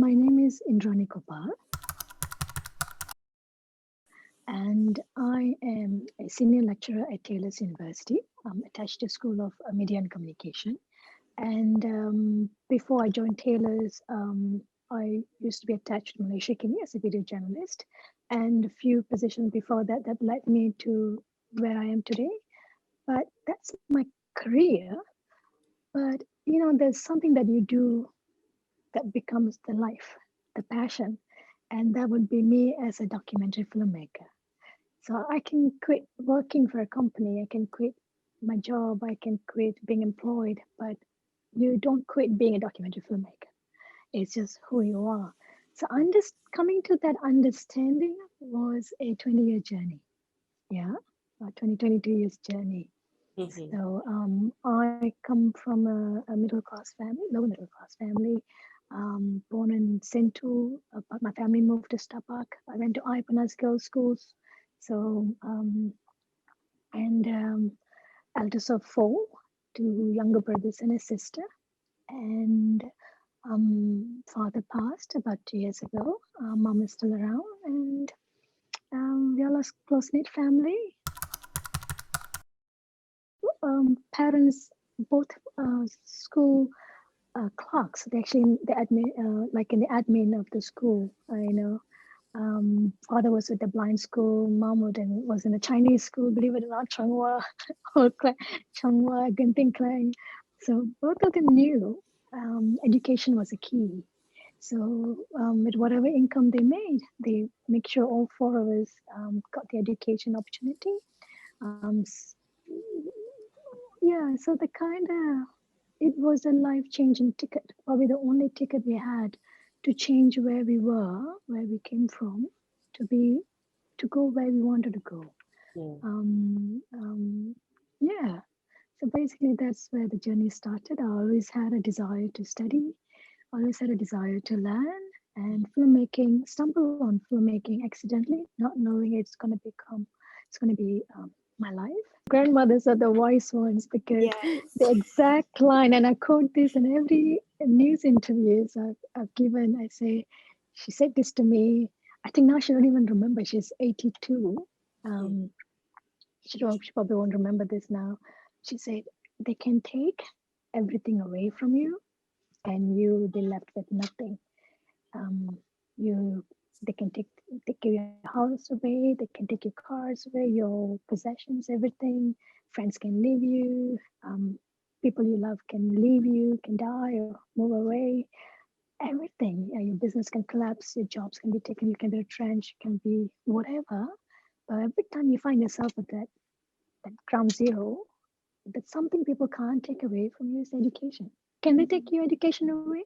my name is Indrani Kopal, and I am a senior lecturer at Taylor's University. I'm attached to School of Media and Communication. And before I joined Taylor's, I used to be attached to Malaysia Kini as a video journalist, and a few positions before that that led me to where I am today. But that's my career. But you know, there's something that you do that becomes the life, the passion, and that would be me as a documentary filmmaker. So I can quit working for a company, I can quit my job, I can quit being employed, but you don't quit being a documentary filmmaker. It's just who you are. So coming to that understanding was a 20-year journey. Yeah, a 22 years journey. So I come from a middle class family, lower middle class family, born in Sentul, but my family moved to Stapak. I went to Ipanas Girls' Schools. So, eldest of four, two younger brothers and a sister. And father passed about 2 years ago. Mom is still around, and we are a close-knit family. Parents, both school clerks. They actually the admin, like in the admin of the school. Father was with the blind school. Mom was in a Chinese school. Believe it or not, Changhua, Changhua, Genting Klang. So both of them knew education was a key. So with whatever income they made, they make sure all four of us got the education opportunity. Yeah, so it was a life-changing ticket, probably the only ticket we had to change where we were, where we came from, to go where we wanted to go. Yeah, so basically that's where the journey started. I always had a desire to study, always had a desire to learn, and stumble on filmmaking accidentally, not knowing it's going to be my life. Grandmothers are the wise ones because the exact line, and I quote this in every news interviews I've given. I say, she said this to me. I think now she don't even remember. She's 82. She probably won't remember this now. She said, they can take everything away from you and you will be left with nothing. They can take your house away, they can take your cars away, your possessions, everything. Friends can leave you, people you love can leave you, can die or move away. Everything. Your business can collapse, your jobs can be taken, you can be retrenched, you can be whatever. But every time you find yourself at that ground zero, that's something people can't take away from you is education. Can they take your education away?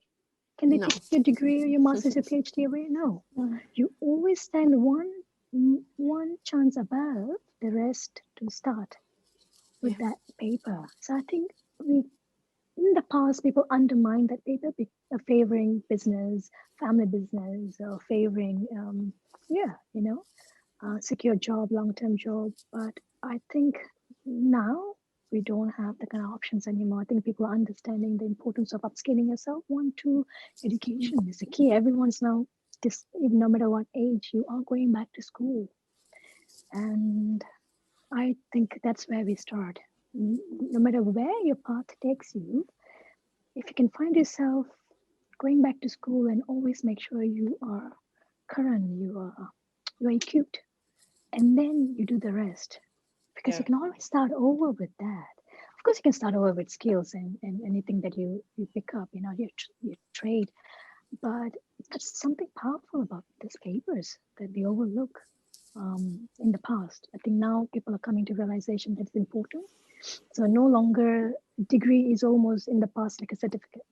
Can they take your degree or your master's or PhD away? No. You always stand one chance above the rest to start with that paper. So I think in the past, people undermine that paper, favoring business, family business, or favoring, secure job, long-term job. But I think now we don't have the kind of options anymore. I think people are understanding the importance of upskilling yourself. 1, 2, education is the key. Everyone's now, even no matter what age, you are going back to school. And I think that's where we start. No matter where your path takes you, if you can find yourself going back to school and always make sure you are current, you are equipped, and then you do the rest. Because you can always start over with that. Of course, you can start over with skills and anything that you pick up, your trade. But there's something powerful about these papers that we overlook in the past. I think now people are coming to realization that it's important. So no longer degree is almost in the past like a certificate.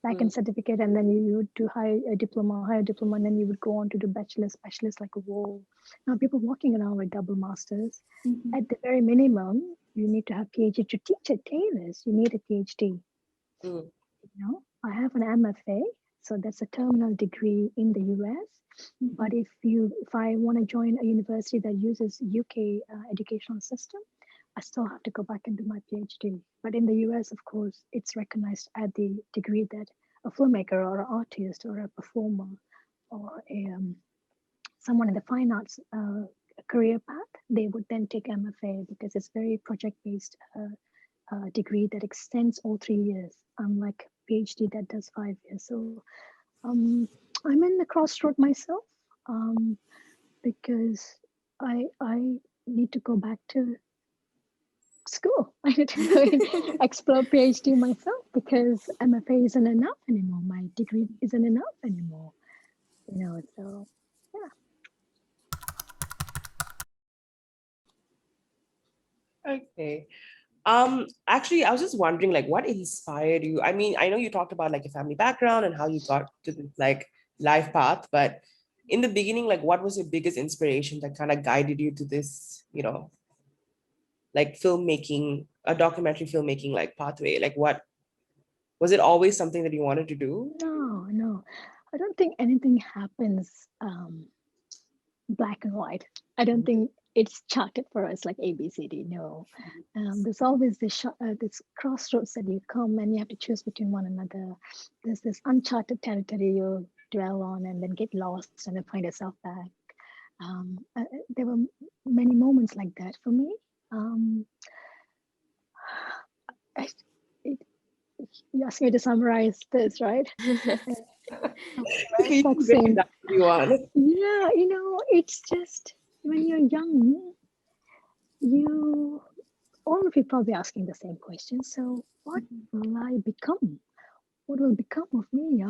Like a certificate, and then you would do higher diploma, and then you would go on to do bachelor, specialist, like a whoa. Now people walking around with double masters. At the very minimum, you need to have PhD. To teach at Taylor's, you need a PhD. I have an MFA, so that's a terminal degree in the US. But if I want to join a university that uses UK educational system, I still have to go back and do my PhD. But in the US, of course, it's recognized at the degree that a filmmaker or an artist or a performer or someone in the fine arts career path, they would then take MFA because it's very project-based degree that extends all 3 years, unlike PhD that does 5 years. So I'm in the crossroad myself because I need to go back to school. I need to go and explore PhD myself because MFA isn't enough anymore. My degree isn't enough anymore. So yeah. Okay. Actually, I was just wondering, like, what inspired you? I mean, I know you talked about like your family background and how you got to this like life path, but in the beginning, like, what was your biggest inspiration that kind of guided you to this, like filmmaking, a documentary filmmaking like pathway? Like, what was it always something that you wanted to do? No. I don't think anything happens black and white. I don't think it's charted for us like ABCD. No, there's always this crossroads that you come and you have to choose between one another. There's this uncharted territory you dwell on and then get lost and then find yourself back. There were many moments like that for me. I, it, you asked me to summarize this, right? Right, You can break it Womxn. down if you want. Yeah, it's just when you're young, you all of you probably asking the same question. So, what will I become? What will become of me?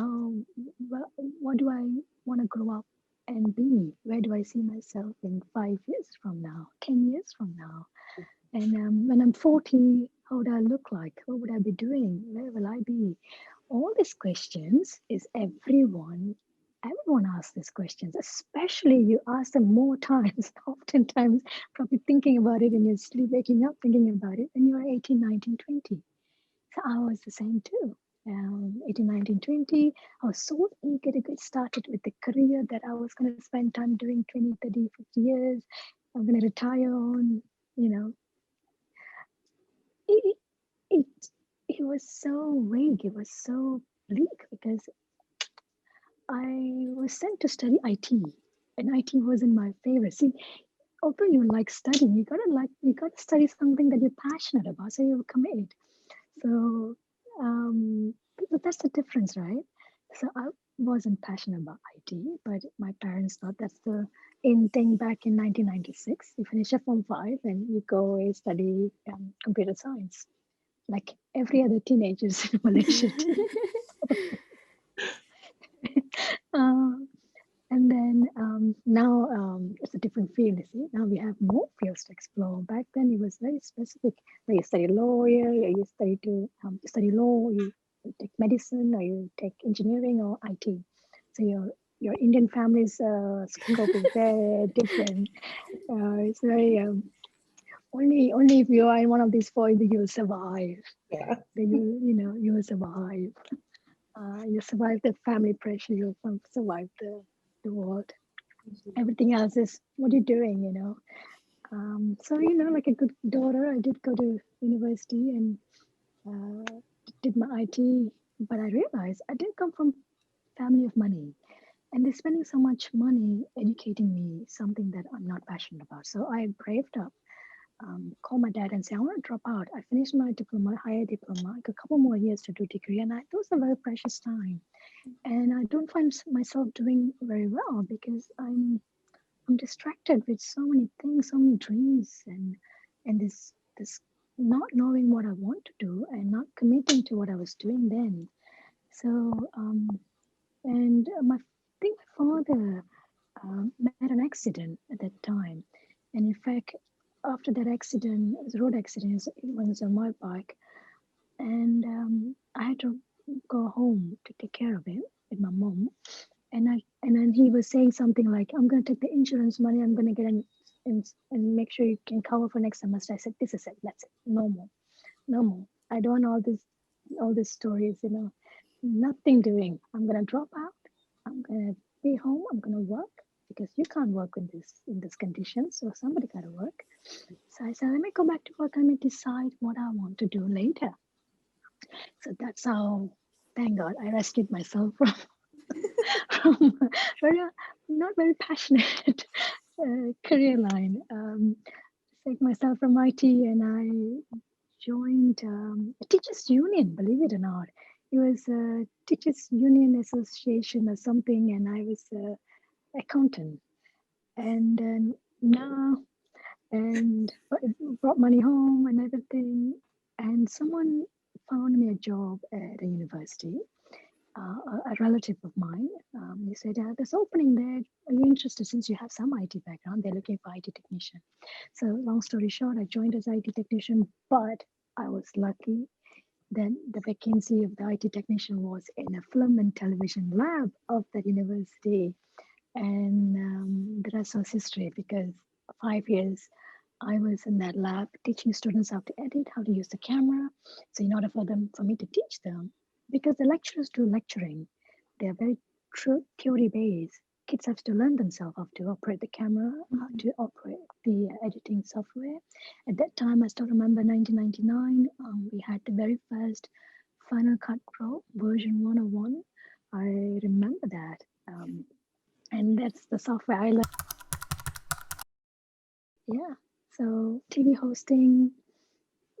What do I want to grow up and be? Where do I see myself in 5 years from now, 10 years from now? And when I'm 40, how would I look like? What would I be doing? Where will I be? All these questions is everyone asks these questions, especially you ask them more times, oftentimes, probably thinking about it in your sleep, waking up thinking about it when you're 18, 19, 20. So I was the same too. 18, 19, 20, I was so eager to get started with the career that I was going to spend time doing 20, 30, 50 years. I'm going to retire on, you know, it, it, it was so vague. It was so bleak because I was sent to study IT, and IT wasn't my favorite. See, although you like studying, you gotta study something that you're passionate about, so you commit. So, but that's the difference, right? So I wasn't passionate about IT, but my parents thought that's the in thing back in 1996. You finish a Form 5 and you go and study computer science, like every other teenagers in Malaysia. Uh, And then now it's a different field, you see. Now we have more fields to explore. Back then it was very specific. Like you study lawyer, or you study law, you take medicine, or you take engineering or IT. So your Indian family's scope is very different. It's very only if you are in one of these four, you will survive. Yeah. Then you will survive. You survive the family pressure. You will survive the world. Everything else is what you're doing, so like a good daughter, I did go to university and did my IT, but I realized I didn't come from family of money, and they're spending so much money educating me something that I'm not passionate about. So I braved up, called my dad and say I want to drop out. I finished my diploma, higher diploma, I got a couple more years to do degree, and those are very precious time, and I don't find myself doing very well because I'm distracted with so many things, so many dreams, and this not knowing what I want to do and not committing to what I was doing then. So and my I think my father met an accident at that time, and in fact, after that accident, it was a road accident. It was on my bike, and I had to go home to take care of him with my mom, and then he was saying something like, "I'm gonna take the insurance money. I'm gonna get and make sure you can cover for next semester." I said, "This is it. That's it. No more. No more. I don't want all these stories. Nothing doing. I'm gonna drop out. I'm gonna be home. I'm gonna work because you can't work in this condition. So somebody gotta work." So I said, "Let me go back to work. Let me decide what I want to do later." So that's how. thank God I rescued myself from, from very, not very passionate career line. Saved myself from IT and I joined a teachers union, believe it or not. It was a teachers union association or something, and I was a accountant. And now, and it brought money home and everything. And someone found me a job at a university, a relative of mine. He said, there's opening there. Are you interested? Since you have some IT background, they're looking for IT technician. So long story short, I joined as IT technician, but I was lucky. Then the vacancy of the IT technician was in a film and television lab of the university. And the rest was history because 5 years I was in that lab teaching students how to edit, how to use the camera. So in order for me to teach them, because the lecturers do lecturing, they are very theory based. Kids have to learn themselves how to operate the camera, how to operate the editing software. At that time, I still remember 1999, we had the very first Final Cut Pro version 101. I remember that. And that's the software I learned. Yeah. So TV hosting,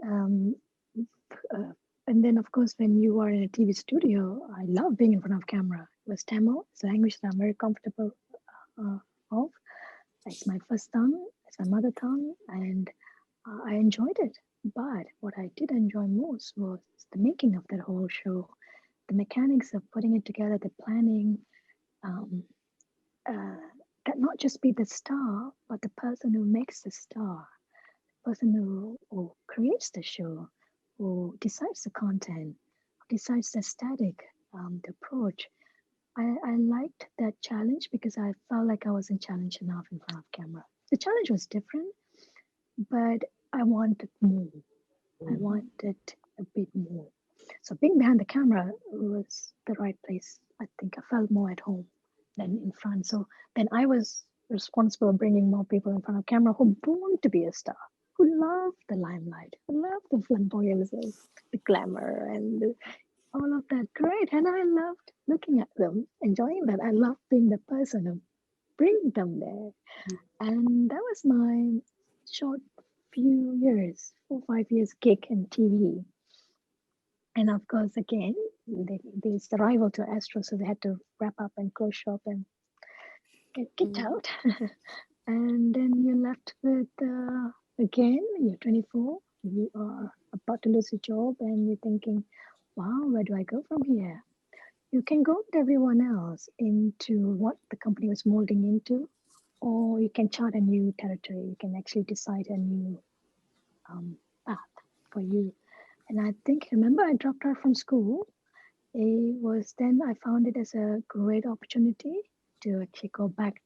um, uh, and then of course when you are in a TV studio, I love being in front of camera. It was Tamil, it's a language that I'm very comfortable of. It's my first tongue, it's my mother tongue, and I enjoyed it. But what I did enjoy most was the making of that whole show, the mechanics of putting it together, the planning. Um, uh, that not just be the star, but the person who makes the star, the person who creates the show, who decides the content, who decides the aesthetic, the approach. I liked that challenge because I felt like I wasn't challenged enough in front of camera. The challenge was different, but I wanted more. I wanted a bit more. So being behind the camera was the right place. I think I felt more at home than in front. So then I was responsible for bringing more people in front of camera who want to be a star, who love the limelight, who love the flamboyance, the glamour, and all of that. Great, and I loved looking at them, enjoying that. I loved being the person who bring them there, and that was my short few years, 4 5 years gig in TV. And of course, again, there's the rival to Astro, so they had to wrap up and close shop and get kicked out. And then you're left with, again, you're 24, you are about to lose your job, and you're thinking, wow, where do I go from here? You can go with everyone else into what the company was molding into, or you can chart a new territory. You can actually decide a new path for you. And I think, remember, I dropped out from school. It was then I found it as a great opportunity to actually go back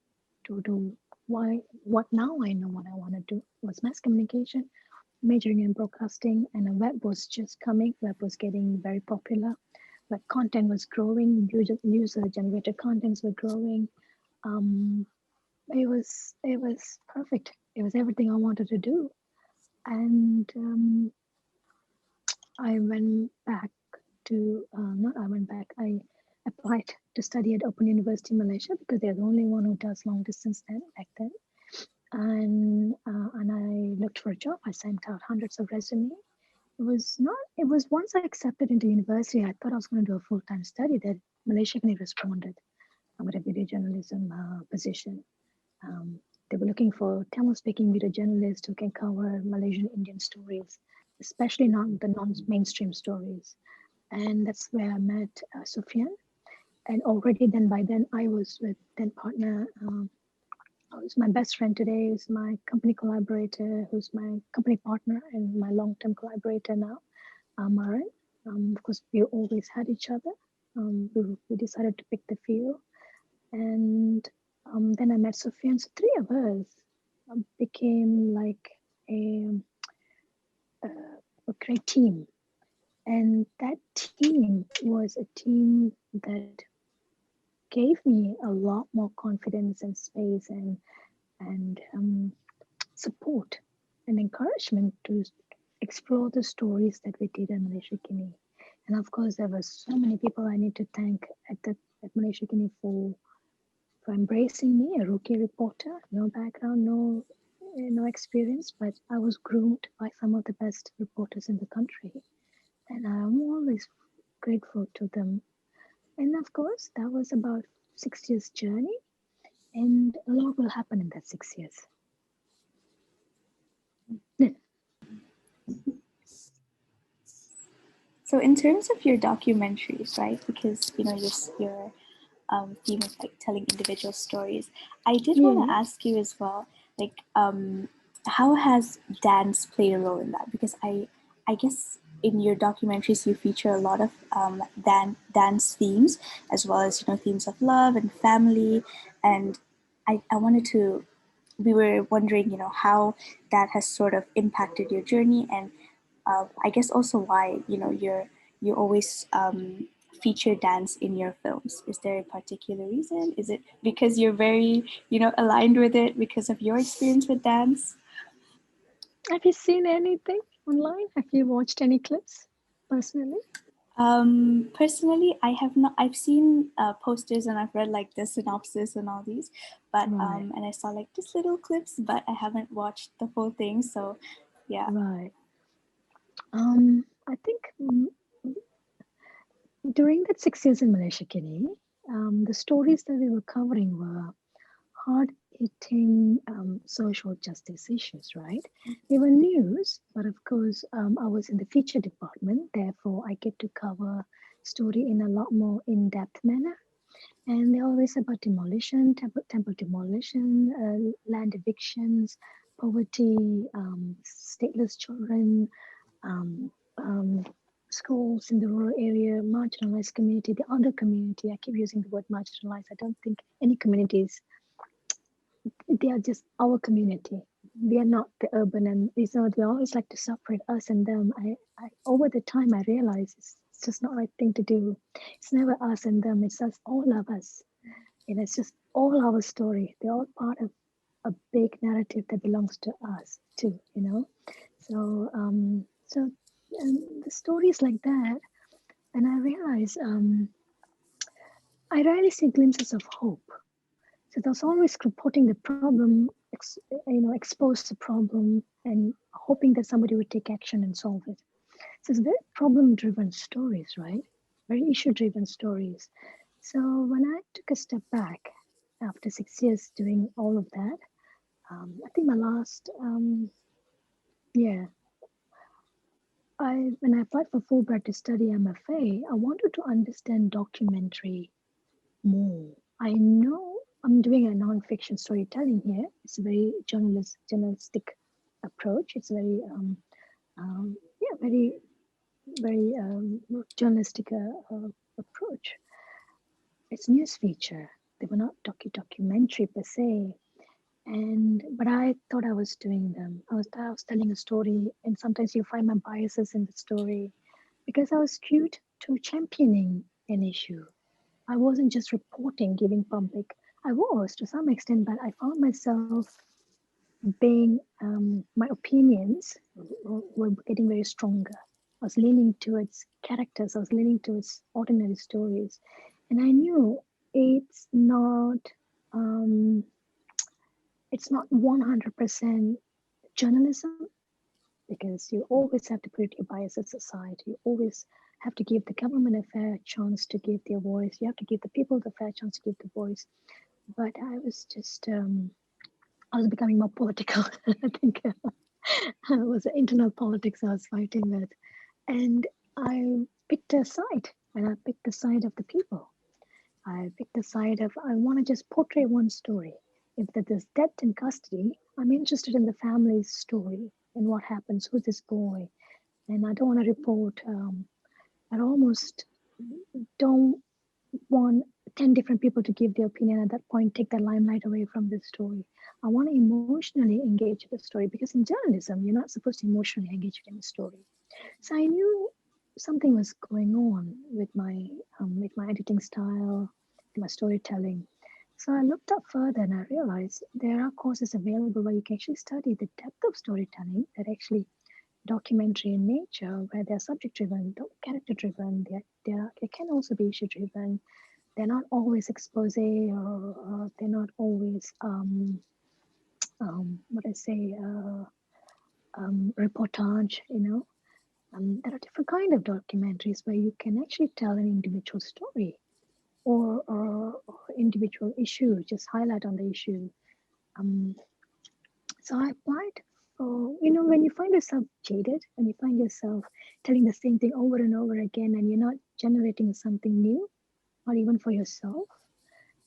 to do what now I know what I want to do was mass communication, majoring in broadcasting, and the web was just coming. Web was getting very popular. Web content was growing. User generated contents were growing. It was perfect. It was everything I wanted to do, and I went back to not I went back. I applied to study at Open University Malaysia because they're the only one who does long distance then back then. And I looked for a job. I sent out hundreds of resumes. It was not. It was once I accepted into university, I thought I was going to do a full time study. That Malaysia responded. I'm at a video journalism position. They were looking for Tamil speaking video journalists who can cover Malaysian Indian stories, especially not the non-mainstream stories. And that's where I met Sufyan. And already then by then I was with then partner, who's my best friend today, who's my company collaborator, who's my company partner and my long-term collaborator now, Marin. Of course, we always had each other. We decided to pick the field. And then I met Sufyan. So three of us became like a great team. And that team was a team that gave me a lot more confidence and space and support and encouragement to explore the stories that we did in Malaysia Guinea. And of course, there were so many people I need to thank at Malaysia Kini for embracing me, a rookie reporter, no background, no experience, but I was groomed by some of the best reporters in the country, and I'm always grateful to them. And of course, that was about 6 years journey, and a lot will happen in that 6 years. So in terms of your documentaries, right? Because your theme is like telling individual stories. I did want to ask you as well, like, how has dance played a role in that? Because I guess in your documentaries you feature a lot of dance themes, as well as themes of love and family, and I wanted to. We were wondering, how that has sort of impacted your journey, and I guess also why you always feature dance in your films. Is there a particular reason? Is it because you're very aligned with it because of your experience with dance? Have you seen anything online? Have you watched any clips personally? Personally, I have not. I've seen posters and I've read like the synopsis and all these, but Right. and I saw like just little clips, but I haven't watched the full thing. So, yeah. Right. I think during that 6 years in Malaysia, Kini, the stories that we were covering were hard hitting social justice issues, right? They were news, but of course, I was in the feature department, therefore, I get to cover story in a lot more in depth manner. And they're always about demolition, temple demolition, land evictions, poverty, stateless children, um, um, schools in the rural area, marginalized community, the other community. I keep using the word marginalized. I don't think any communities, they are just our community. We are not the urban, and these are, they always like to separate us and them. I over the time I realized it's just not the right thing to do. It's never us and them, it's us, all of us. And it's just all our story. They're all part of a big narrative that belongs to us too, So the stories like that, and I realize I rarely see glimpses of hope. So there's always reporting the problem, expose the problem, and hoping that somebody would take action and solve it. So it's very problem-driven stories, right? Very issue-driven stories. So when I took a step back after 6 years doing all of that, I think my last, yeah, when I applied for Fulbright to study MFA, I wanted to understand documentary more. I know I'm doing a non-fiction storytelling here. It's a very journalistic approach. It's very, very, very journalistic approach. It's news feature. They were not documentary per se. But I thought I was doing them. I was telling a story, and sometimes you find my biases in the story because I was skewed to championing an issue. I wasn't just reporting, giving public. I was to some extent, but I found myself being my opinions were getting very stronger. I was leaning towards characters. I was leaning towards ordinary stories, and I knew um, it's not 100% journalism, because you always have to put your biases aside. You always have to give the government a fair chance to give their voice. You have to give the people the fair chance to give the voice. But I was just, I was becoming more political. I think it was the internal politics I was fighting with. And I picked a side, and I picked the side of the people. I picked the side of, I want to just portray one story. If there's death in custody, I'm interested in the family's story and what happens, who's this boy. And I don't want to report, I almost don't want 10 different people to give their opinion at that point, take the limelight away from the story. I want to emotionally engage with the story, because in journalism, you're not supposed to emotionally engage in a story. So I knew something was going on with my editing style, my storytelling. So I looked up further and I realized there are courses available where you can actually study the depth of storytelling that actually documentary in nature where they're subject driven, character driven, they can also be issue driven. They're not always expose or they're not always what I say reportage. There are different kind of documentaries where you can actually tell an individual story or individual issue, just highlight on the issue. So I applied for, when you find yourself jaded and you find yourself telling the same thing over and over again and you're not generating something new, not even for yourself,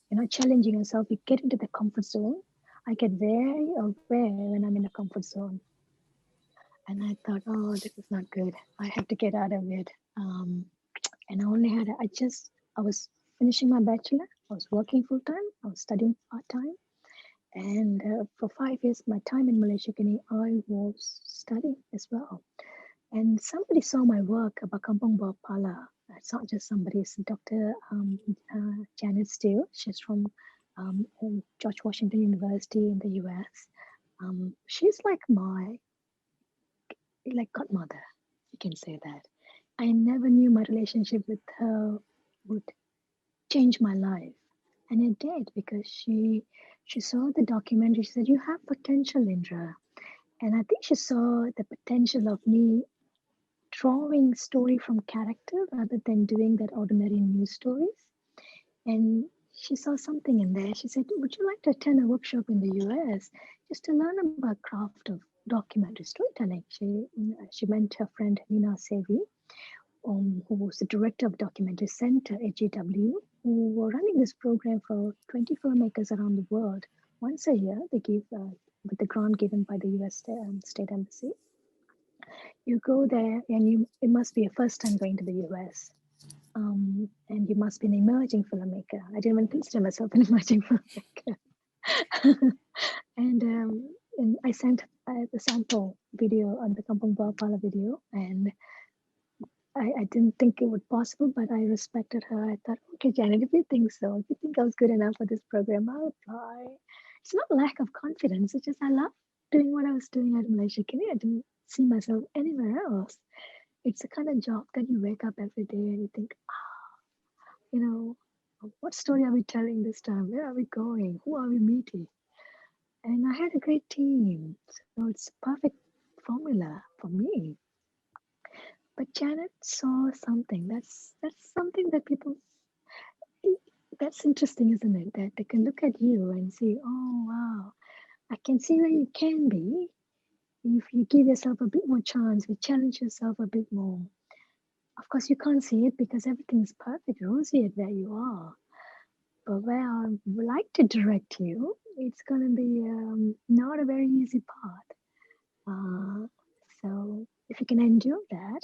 you're not challenging yourself, you get into the comfort zone. I get very aware when I'm in a comfort zone. And I thought, oh, this is not good. I have to get out of it. And I was finishing my bachelor. I was working full time. I was studying part time. And for 5 years, my time in Malaysia, I was studying as well. And somebody saw my work about Kampung Bawah Pala. It's not just somebody, it's Dr. Janet Steele. She's from George Washington University in the US. She's like my godmother, you can say that. I never knew my relationship with her would change my life. And it did, because she saw the documentary. She said, you have potential, Indra. And I think she saw the potential of me drawing story from character rather than doing that ordinary news stories. And she saw something in there. She said, would you like to attend a workshop in the US just to learn about craft of documentary storytelling? She met her friend Nina Sevi, who was the director of Documentary Center at GW, who were running this program for 20 filmmakers around the world. Once a year, they give, with the grant given by the US State Embassy. You go there and it must be a first time going to the US. And you must be an emerging filmmaker. I didn't even consider myself an emerging filmmaker. and I sent the sample video on the Kampung Bawah Pala video, and I didn't think it would possible, but I respected her. I thought, okay, Janet, if you think so, if you think I was good enough for this program, I'll apply. It's not lack of confidence. It's just I love doing what I was doing at Malaysia. I didn't see myself anywhere else. It's the kind of job that you wake up every day and you think, what story are we telling this time? Where are we going? Who are we meeting? And I had a great team. So it's a perfect formula for me. But Janet saw something. That's something that that's interesting, isn't it? That they can look at you and say, oh, wow, I can see where you can be if you give yourself a bit more chance, you challenge yourself a bit more. Of course, you can't see it because everything is perfect, rosy at where you are. But where I would like to direct you, it's going to be not a very easy path. So if you can endure that,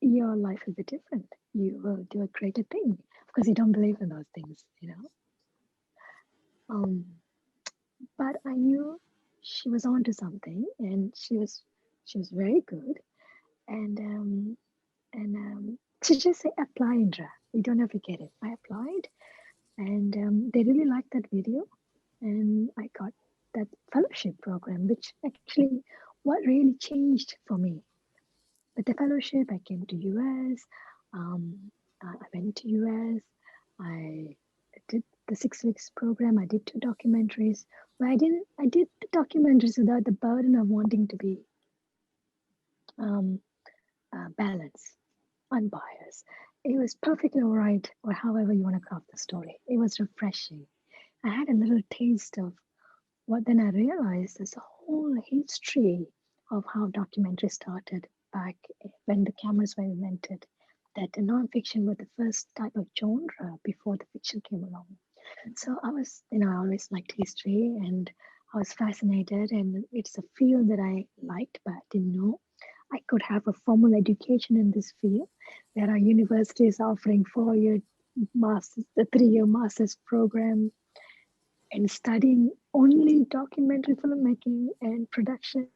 your life will be different. You will do a greater thing. Of course, you don't believe in those things, But I knew she was onto something, and she was very good. And she just said, apply, Indra. You don't have to get it. I applied, and they really liked that video, and I got that fellowship program, which actually what really changed for me. With the fellowship, I came to US. I went to US. I did the 6 weeks program. I did 2 documentaries. But I did the documentaries without the burden of wanting to be balanced, unbiased. It was perfectly all right, or however you want to craft the story. It was refreshing. I had a little taste of what then I realized there's a whole history of how documentary started back when the cameras were invented, that the nonfiction was the first type of genre before the fiction came along. So I was, I always liked history, and I was fascinated, and it's a field that I liked, but I didn't know I could have a formal education in this field. There are universities offering 4-year masters, the 3-year master's program, and studying only documentary filmmaking and production.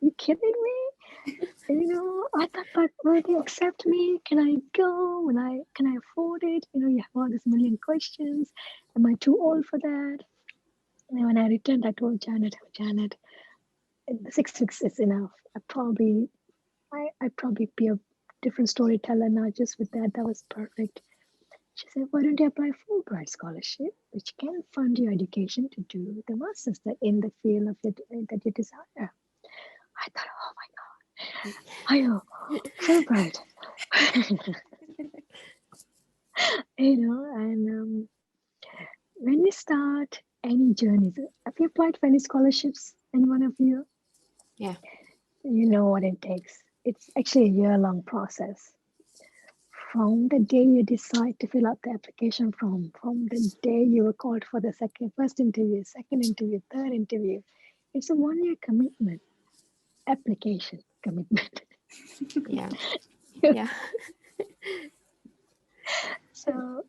You kidding me? I thought, but will they accept me? Can I go? Can I afford it? You have all these million questions. Am I too old for that? And when I returned, I told Janet, the 6 weeks is enough. I'd probably be a different storyteller now just with that. That was perfect. She said, why don't you apply Fulbright scholarship, which can fund your education to do the master's that in the field of it that you desire? I thought, oh my God, I know, Fulbright. And when we start any journeys, have you applied for any scholarships, any one of you? Yeah. You know what it takes. It's actually a year-long process. From the day you decide to fill out the application form, from the day you were called for the first interview, second interview, third interview, it's a 1-year commitment, application commitment. Yeah. Yeah. So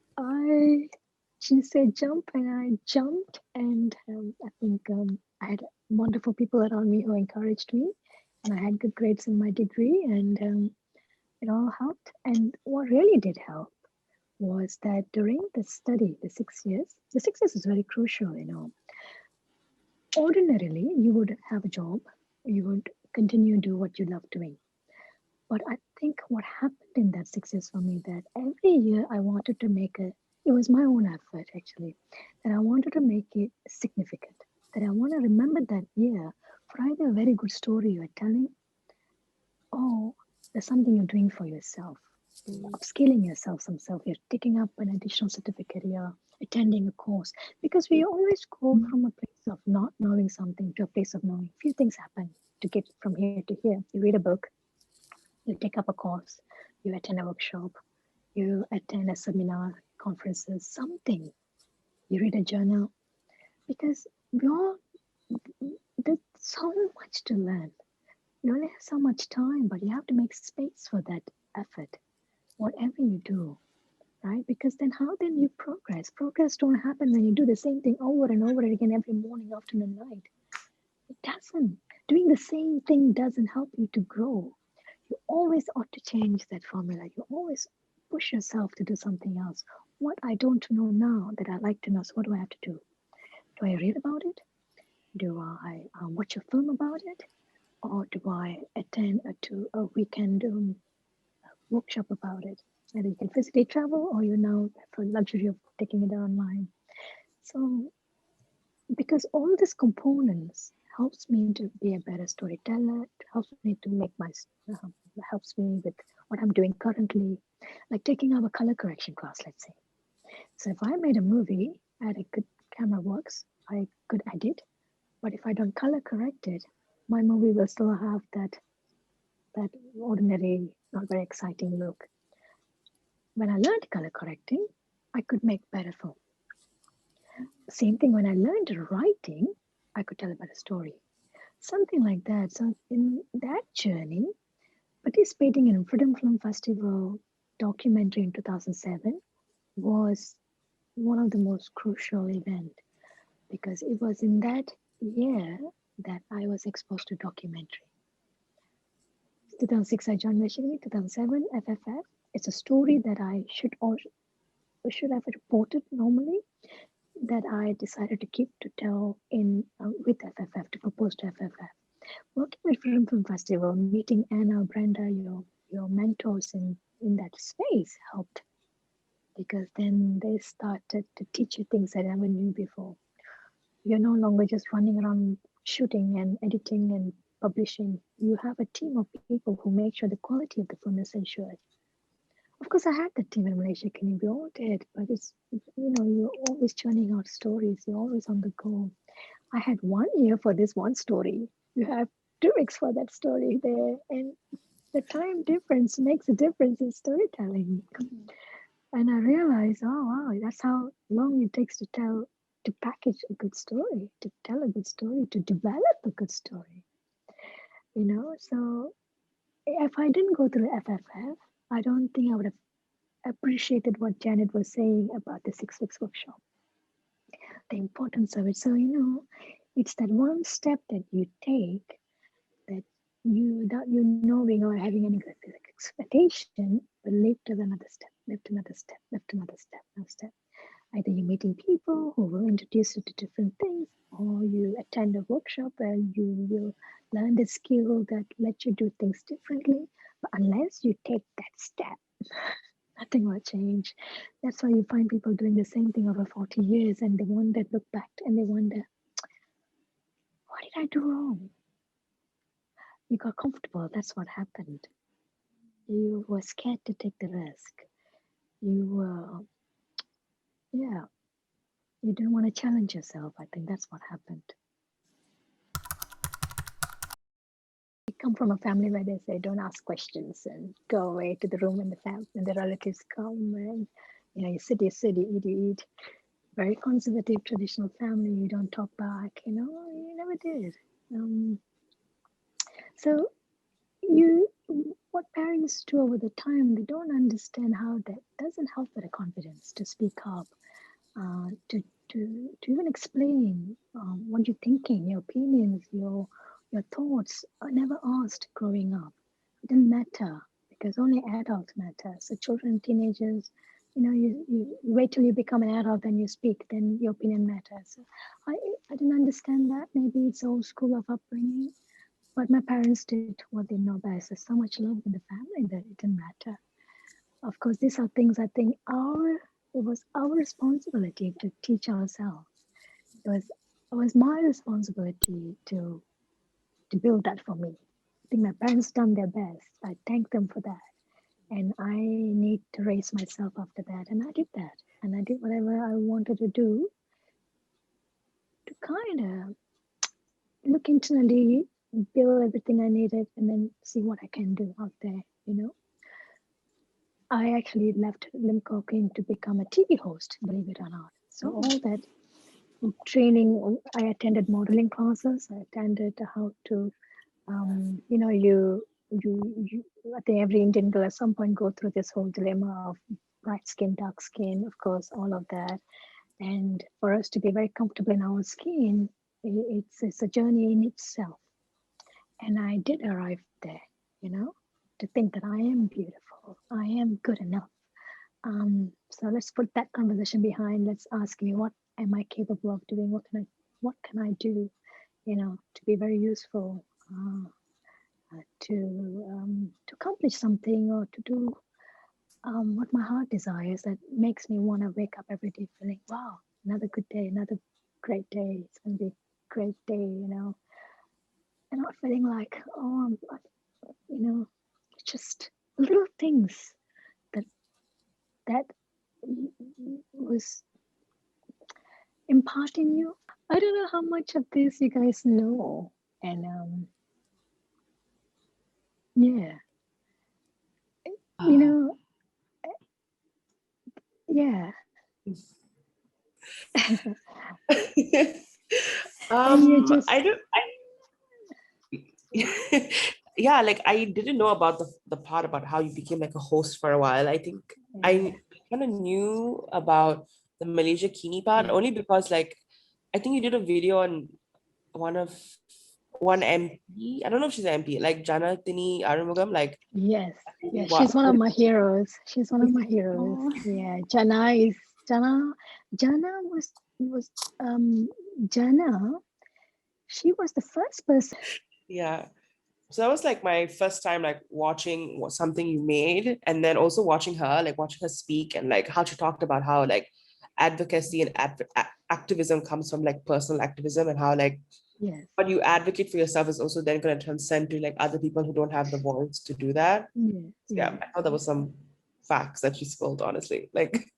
she said jump, and I jumped, and I think I had wonderful people around me who encouraged me, and I had good grades in my degree, and it all helped. And what really did help was that during the study, the 6 years is very crucial, Ordinarily, you would have a job, you would continue to do what you love doing. But I think what happened in that 6 years for me, that every year I wanted to it was my own effort actually, that I wanted to make it significant, that I want to remember that year for either a very good story you're telling, or there's something you're doing for yourself, upskilling yourself, you're taking up an additional certificate, you're attending a course, because we always go from a place of not knowing something to a place of knowing. Few things happen to get from here to here. You read a book, you take up a course, you attend a workshop, you attend a seminar, conferences, something. You read a journal, because there's so much to learn. You only have so much time, but you have to make space for that effort, whatever you do, right? Because then how then you progress? Progress don't happen when you do the same thing over and over again every morning, afternoon, night. It doesn't. Doing the same thing doesn't help you to grow. You always ought to change that formula. You always push yourself to do something else. What I don't know now that I like to know, so what do I have to do? Do I read about it? Do I watch a film about it? Or do I attend to a weekend workshop about it? Either you can physically travel, or you now have the luxury of taking it online. So, because all these components helps me to be a better storyteller, it helps me to make helps me with what I'm doing currently, like taking up a color correction class, let's say. So if I made a movie, I had a good camera works, I could edit, but if I don't color correct it, my movie will still have that ordinary, not very exciting look. When I learned color correcting, I could make better film. Same thing when I learned writing, I could tell a better story. Something like that. So in that journey, participating in a Freedom Film Festival documentary in 2007 was one of the most crucial events, because it was in that year that I was exposed to documentary. 2006, I joined Malaysian. 2007, FFF. It's a story that I should have reported normally, that I decided to keep to tell in with FFF, to propose to FFF. Working with Film Festival, meeting Anna, Brenda, your mentors in that space helped, because then they started to teach you things that I never knew before. You're no longer just running around shooting and editing and publishing. You have a team of people who make sure the quality of the film is ensured. Of course, I had the team in Malaysia, we all did, but it's, you're always churning out stories. You're always on the go. I had 1 year for this one story. You have 2 weeks for that story there. And the time difference makes a difference in storytelling. And I realized, oh, wow, that's how long it takes to package a good story, to tell a good story, to develop a good story. So if I didn't go through FFF, I don't think I would have appreciated what Janet was saying about the 6 weeks workshop, the importance of it. So, it's that one step that you take, that you, without you knowing or having any expectation, will lead to another step, lift another step, lift another step, another step. Either you're meeting people who will introduce you to different things, or you attend a workshop where you will learn the skill that lets you do things differently. But unless you take that step, nothing will change. That's why you find people doing the same thing over 40 years and they wonder, look back and they wonder, what did I do wrong? You got comfortable. That's what happened. You were scared to take the risk. You were, yeah, you didn't want to challenge yourself. I think that's what happened. I come from a family where they say, don't ask questions and go away to the room when the relatives come and, you sit, you eat. Very conservative, traditional family. You don't talk back, you never did. So what parents do over the time, they don't understand how that doesn't help with the confidence to speak up, to even explain what you're thinking, your opinions, your thoughts are never asked growing up. It didn't matter because only adults matter. So children, teenagers, you wait till you become an adult and you speak, then your opinion matters. So I didn't understand that. Maybe it's old school of upbringing. But my parents did what they know best. There's so much love in the family that it didn't matter. Of course, these are things I think it was our responsibility to teach ourselves. It was my responsibility to build that for me. I think my parents done their best. I thank them for that. And I need to raise myself after that. And I did that. And I did whatever I wanted to do to kind of look internally, build everything I needed, and then see what I can do out there, I actually left Limcoking to become a TV host, believe it or not. So all that training, I attended modeling classes. I attended how to, you I think every Indian girl at some point go through this whole dilemma of bright skin, dark skin, of course, all of that. And for us to be very comfortable in our skin, it's a journey in itself. And I did arrive there, to think that I am beautiful, I am good enough. So let's put that conversation behind. Let's ask me, what am I capable of doing? What can I do, to be very useful, to accomplish something or to do what my heart desires that makes me want to wake up every day feeling, wow, another good day, another great day. It's going to be a great day, and not feeling like, oh, just little things that was imparting you. I don't know how much of this you guys know, and yeah, yeah. I don't. Yeah, like I didn't know about the part about how you became like a host for a while. I think I kind of knew about the Malaysia Kini part only because like I think you did a video on one MP. I don't know if she's an MP, like Jana Tini Arumugam. Like yes, she's one of my heroes. She's one of my heroes. Yeah, Jana was Jana. She was the first person. Yeah. So that was like my first time like watching something you made, and then also watching her speak, and like how she talked about how like advocacy and activism comes from like personal activism, and how like what you advocate for yourself is also then going to transcend to like other people who don't have the voice to do that. Yeah, I thought that was some facts that she spilled, honestly. Like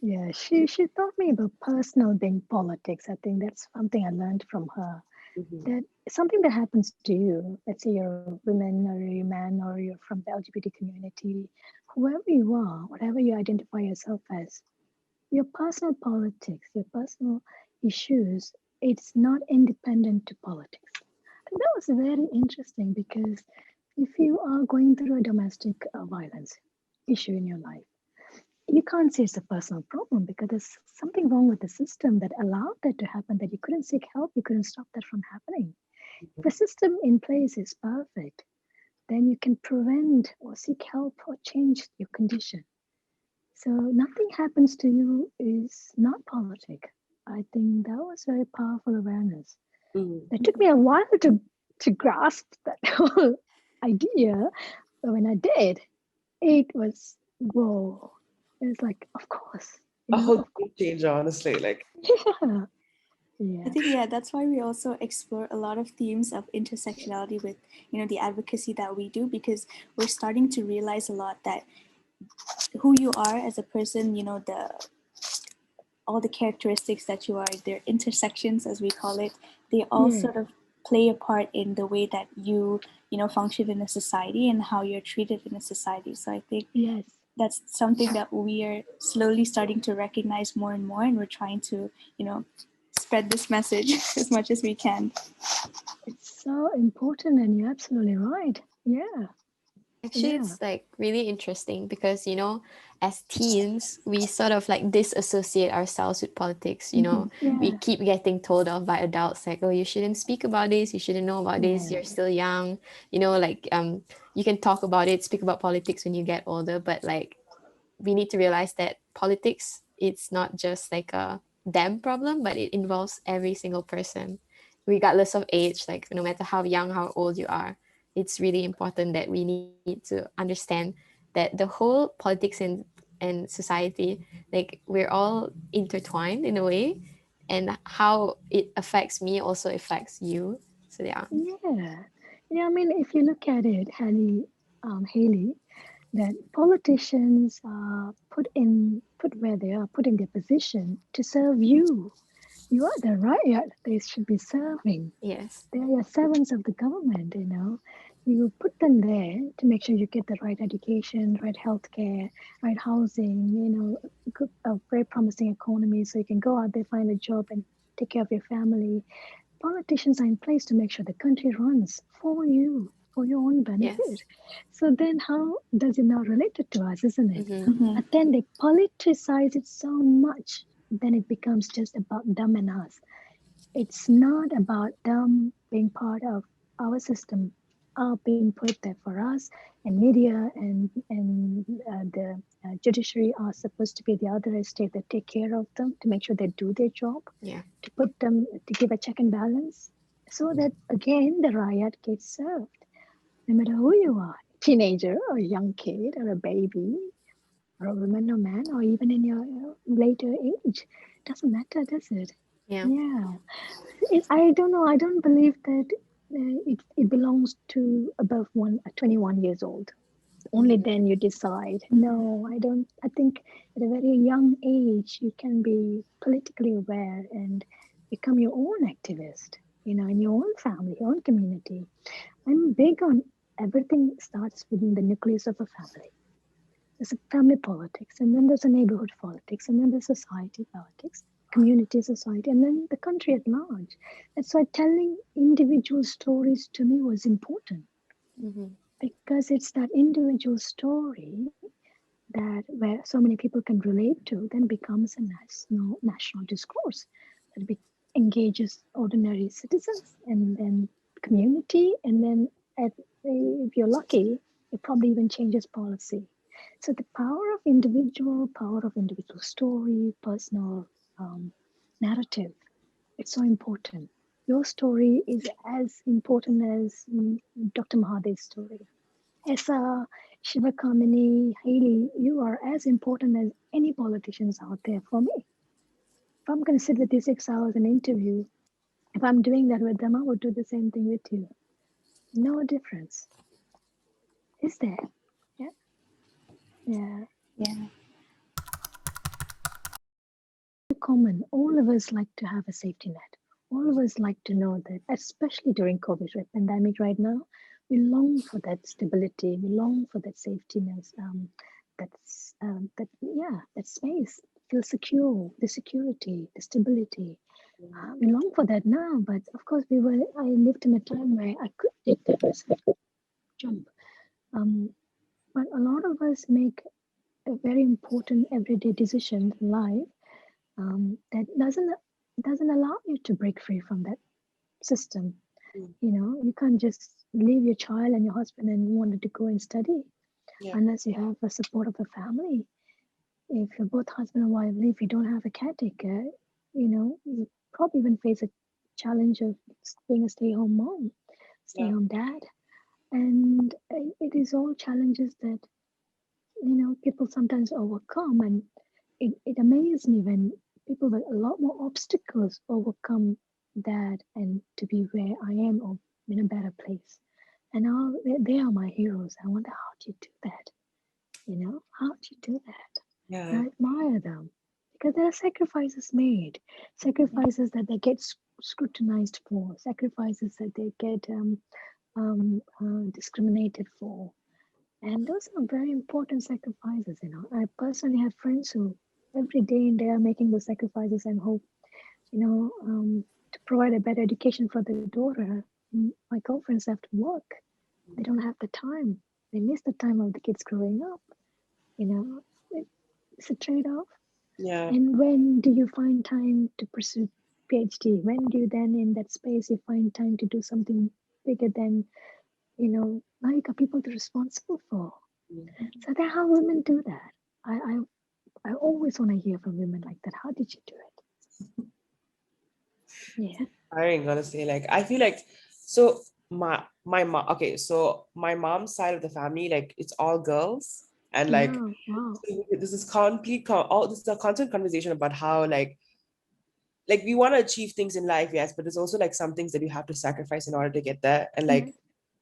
yeah, she taught me about personal being politics. I think that's something I learned from her. That something that happens to you, let's say you're a woman or you're a man or you're from the LGBT community, whoever you are, whatever you identify yourself as, your personal politics, your personal issues, it's not independent to politics. And that was very interesting because if you are going through a domestic violence issue in your life, you can't say it's a personal problem because there's something wrong with the system that allowed that to happen, that you couldn't seek help, you couldn't stop that from happening. If the system in place is perfect, then you can prevent or seek help or change your condition. So nothing happens to you is not politic. I think that was very powerful awareness. It took me a while to to grasp that whole idea. But when I did, it was whoa. It was like, of course, A whole of course. game changer, honestly. Like, Yeah, I yeah, think, yeah, that's why we also explore a lot of themes of intersectionality with, the advocacy that we do, because we're starting to realize a lot that who you are as a person, all the characteristics that you are, their intersections as we call it, they all yeah, sort of play a part in the way that you function in a society and how you're treated in a society. So I think yes. that's something that we are slowly starting to recognize more and more, and we're trying to spread this message as much as we can. It's so important, and you're absolutely right. Yeah, Actually, yeah, it's like really interesting because, as teens, we sort of like disassociate ourselves with politics. We yeah, keep getting told off by adults like, oh, you shouldn't speak about this, you shouldn't know about this, yeah, you're still young. You can talk about it, speak about politics when you get older, but like we need to realize that politics, it's not just like a them problem, but it involves every single person, regardless of age, like no matter how young, how old you are. It's really important that we need to understand that the whole politics and society, like we're all intertwined in a way, and how it affects me also affects you. So yeah. yeah. Yeah, I mean, if you look at it, Haley, that politicians are put where they are, put in their position to serve you. You are the riot they should be serving. Yes. They are your servants of the government. You put them there to make sure you get the right education, right healthcare, right housing, a very promising economy so you can go out there, find a job, and take care of your family. Politicians are in place to make sure the country runs for you, for your own benefit. Yes. So then how does it now relate it to us, isn't it? Mm-hmm. Mm-hmm. But then they politicize it so much, then it becomes just about them and us. It's not about them being part of our system, are being put there for us, and media and the judiciary are supposed to be the other estate that take care of them to make sure they do their job, Yeah. to put them to give a check and balance, so that again the riot gets served, no matter who you are, teenager or a young kid or a baby or a woman or man or even in your later age. Doesn't matter, does it? Yeah. Yeah. I don't know. I don't believe that it belongs to above 21 years old. Only Mm-hmm. then you decide. No, I don't. I think at a very young age, you can be politically aware and become your own activist, in your own family, your own community. I'm big on everything starts within the nucleus of a family. There's a family politics, and then there's a neighborhood politics, and then there's society politics, community society, and then the country at large. That's why telling individual stories to me was important, Mm-hmm. because it's that individual story that where so many people can relate to then becomes a national discourse that engages ordinary citizens and then community, and then at, if you're lucky, it probably even changes policy. So the power of individual story, personal narrative, it's so important. Your story is as important as Dr. Mahathir's story. Esa, Shivakamini, Haley, you are as important as any politicians out there for me. If I'm going to sit with you 6 hours and interview, if I'm doing that with them, I would do the same thing with you. No difference. Is there? Yeah. Yeah. Yeah. Common. All of us like to have a safety net. All of us like to know that, especially during COVID pandemic right now, we long for that stability. We long for that safety net. That space. Feel secure. The security, the stability. We long for that now, but of course, I lived in a time where I could take that risk, jump. Um, but a lot of us make a very important everyday decisions in life that doesn't allow you to break free from that system. Mm. You can't just leave your child and your husband and wanted to go and study Yeah. unless you have the support of a family. If you're both husband and wife, if you don't have a caretaker, you probably even face a challenge of being a stay-home mom. stay-home dad. And it is all challenges that, people sometimes overcome. And it amazes me when people with a lot more obstacles overcome that and to be where I am or in a better place. And now they are my heroes. I wonder, how do you do that? How do you do that? Yeah. And I admire them because there are sacrifices made, sacrifices that they get scrutinized for, sacrifices that they get discriminated for. And those are very important sacrifices. I personally have friends who every day they are making those sacrifices and hope, to provide a better education for their daughter. My girlfriends have to work. They don't have the time. They miss the time of the kids growing up. It's a trade-off. Yeah. And when do you find time to pursue PhD? When do you then in that space you find time to do something bigger than, now you got people to responsible for. So that's how women do that. I always want to hear from women like that. How did you do it? Yeah. I ain't gonna say, like, I feel like, so my mom, okay, so my mom's side of the family, like, it's all girls, and like Wow. this is this is a constant conversation about how like we want to achieve things in life, yes, but there's also like some things that you have to sacrifice in order to get there, and like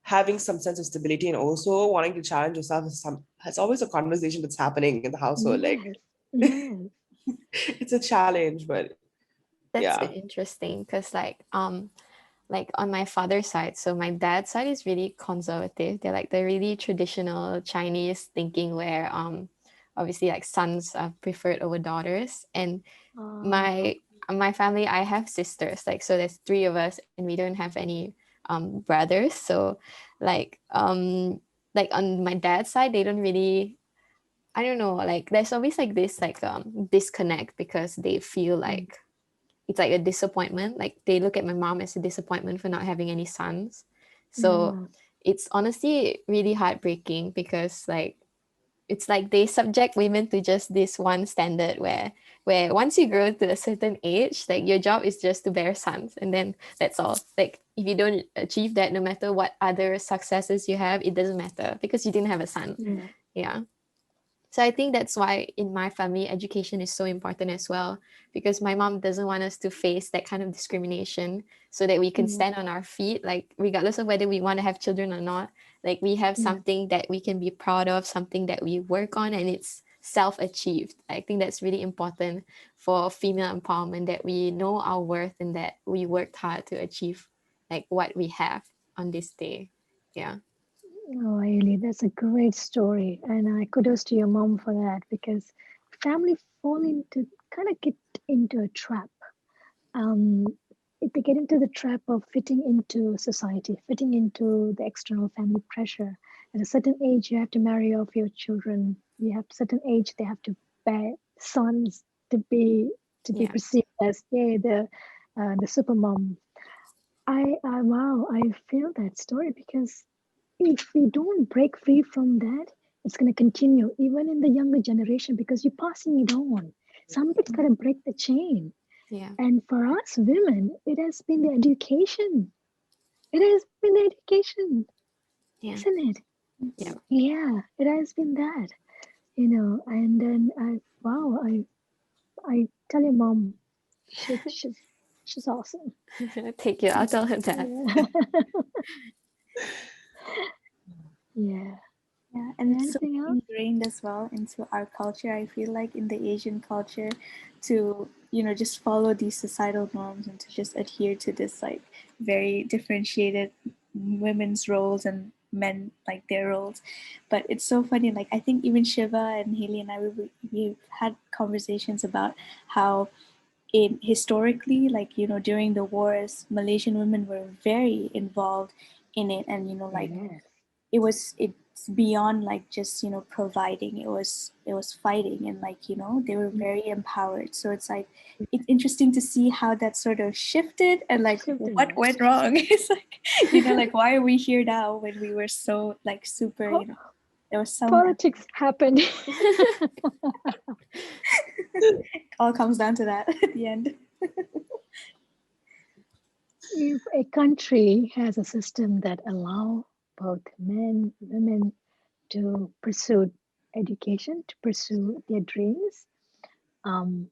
having some sense of stability and also wanting to challenge yourself has always a conversation that's happening in the household. Like it's a challenge, but that's interesting because like on my father's side, so my dad's side is really conservative. They're like the really traditional Chinese thinking where obviously like sons are preferred over daughters. And my family, I have sisters, like, so there's three of us and we don't have any brothers. So like on my dad's side, they don't really, I don't know, like there's always like this like disconnect because they feel like it's like a disappointment. Like they look at my mom as a disappointment for not having any sons. So it's honestly really heartbreaking because like it's like they subject women to just this one standard where once you grow to a certain age, like your job is just to bear sons, and then that's all. Like if you don't achieve that, no matter what other successes you have, it doesn't matter because you didn't have a son. Yeah. So I think that's why in my family, education is so important as well, because my mom doesn't want us to face that kind of discrimination so that we can stand on our feet, like regardless of whether we want to have children or not. Like we have something that we can be proud of, something that we work on, and it's self-achieved. I think that's really important for female empowerment, that we know our worth and that we worked hard to achieve like what we have on this day. Yeah. Oh, really, that's a great story. And kudos to your mom for that, because family get into a trap. If they get into the trap of fitting into society, fitting into the external family pressure. At a certain age, you have to marry off your children. You have a certain age, they have to bear sons to be perceived as the super mom. I feel that story because if we don't break free from that, it's going to continue even in the younger generation because you're passing it on. Somebody's got to break the chain. Yeah. And for us women, it has been the education. It has been the education, isn't it? Yeah. Yeah, it has been that, And then I tell your mom, she's awesome. Thank you. I'll tell her that. Yeah. Yeah, and it's so ingrained as well into our culture. I feel like in the Asian culture, to just follow these societal norms and to just adhere to this like very differentiated women's roles and men like their roles. But it's so funny. Like I think even Shiva and Haley and I we've had conversations about how historically, like during the wars, Malaysian women were very involved in it, and it's beyond like just providing. It was fighting, and like they were very empowered. So it's like it's interesting to see how that sort of shifted and like what went wrong. It's like like why are we here now when we were so like super there was some politics happened. It all comes down to that at the end. if a country has a system that allow both men, women to pursue education, to pursue their dreams, um,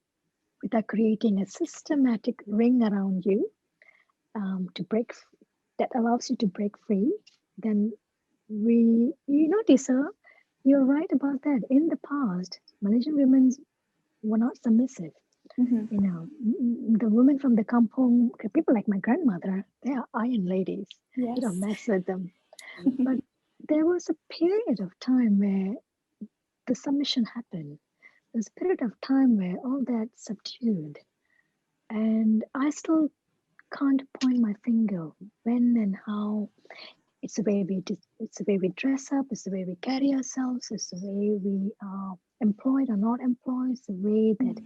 without creating a systematic ring around you, to that allows you to break free, then you know, Tisa, you're right about that. In the past, Malaysian women were not submissive. Mhm. You know, the women from the kampong, people like my grandmother, they are iron ladies. You don't Yes. mess with them. But there was a period of time where the submission happened. There's a period of time where all that subdued. And I still can't point my finger when and how. It's the way we dress up, it's the way we carry ourselves, it's the way we are employed or not employed, it's the way that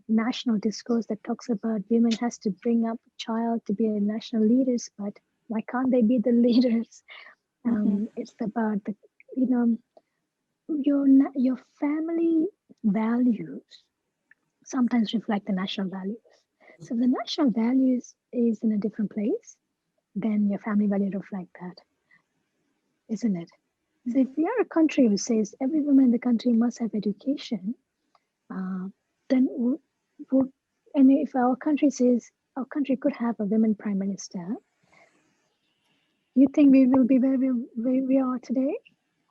national discourse that talks about women has to bring up a child to be a national leaders, but why can't they be the leaders? Mhm. It's about the, you know, your family values sometimes reflect the national values. So if the national values is in a different place, then your family value reflect that, isn't it? So if we are a country who says every woman in the country must have education, uh, then and if our country says our country could have a women prime minister, you think we will be where we are today?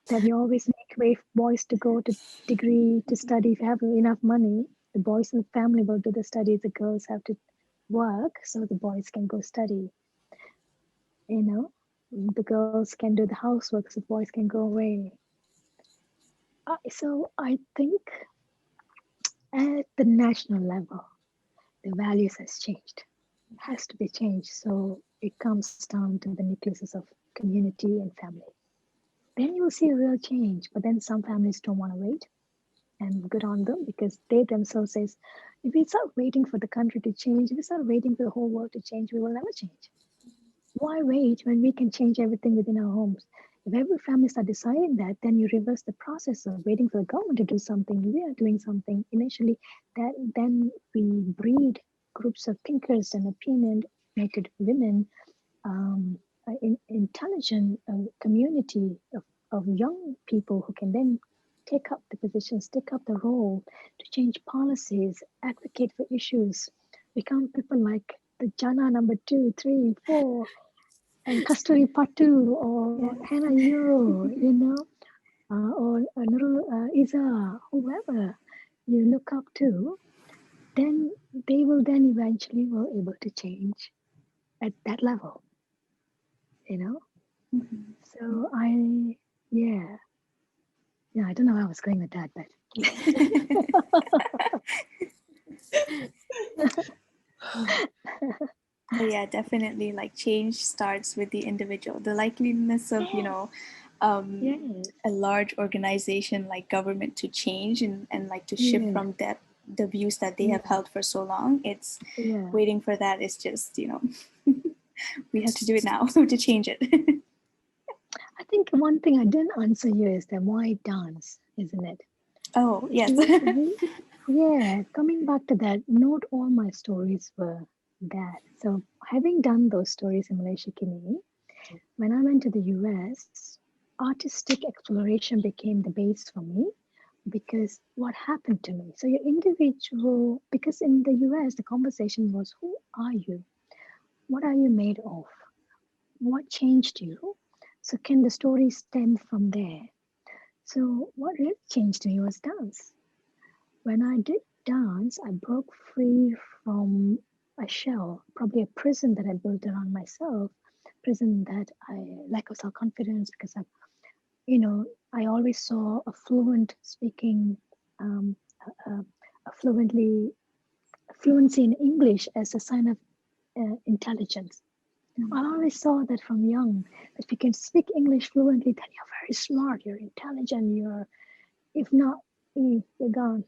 That we always make way for boys to go to degree to study. If you have enough money, the boys in the family will do the studies. The girls have to work so the boys can go study. You know, the girls can do the housework so the boys can go away. So I think at the national level, the values has changed, has to be changed. So it comes down to the nucleuses of community and family. Then you'll see a real change. But then some families don't want to wait, and good on them because they themselves says, if we start waiting for the country to change, if we start waiting for the whole world to change, we will never change. Why wait when we can change everything within our homes? If every family start deciding that, then you reverse the process of waiting for the government to do something. We are doing something initially. That then we breed groups of thinkers and opinionated women, intelligent community of young people who can then take up the positions, take up the role to change policies, advocate for issues, become people like the Jana number 2, 3, 4, and Kasturi Patu or Yeah. Hannah Yo, you know, or Nurul Iza, whoever you look up to, then they will then eventually will able to change at that level, you know. Mhm. So yeah, yeah, I don't know where I was going with that, but But yeah, definitely like change starts with the individual. The likeliness of, yes, a large organization like government to change and like to shift yeah, from that the views that they have yeah, held for so long. It's yeah. waiting for that is just, we have to do it now to change it. I think one thing I didn't answer you is that why dance, isn't it? Oh, yes. We, yeah, coming back to that, not all my stories were that. So, having done those stories in Malaysia, Kini, when I went to the US, artistic exploration became the base for me because what happened to me? So, your individual, because in the US, the conversation was, who are you? What are you made of? What changed you? So, can the story stem from there? So, what really changed me was dance. When I did dance, I broke free from a shell, probably a prison that I built around myself, prison that I lack of self confidence because you know, I always saw a fluent speaking, um, a fluency in English as a sign of intelligence. I always saw that from young that if you can speak English fluently, then you're very smart, you're intelligent, you're if not, you're gone.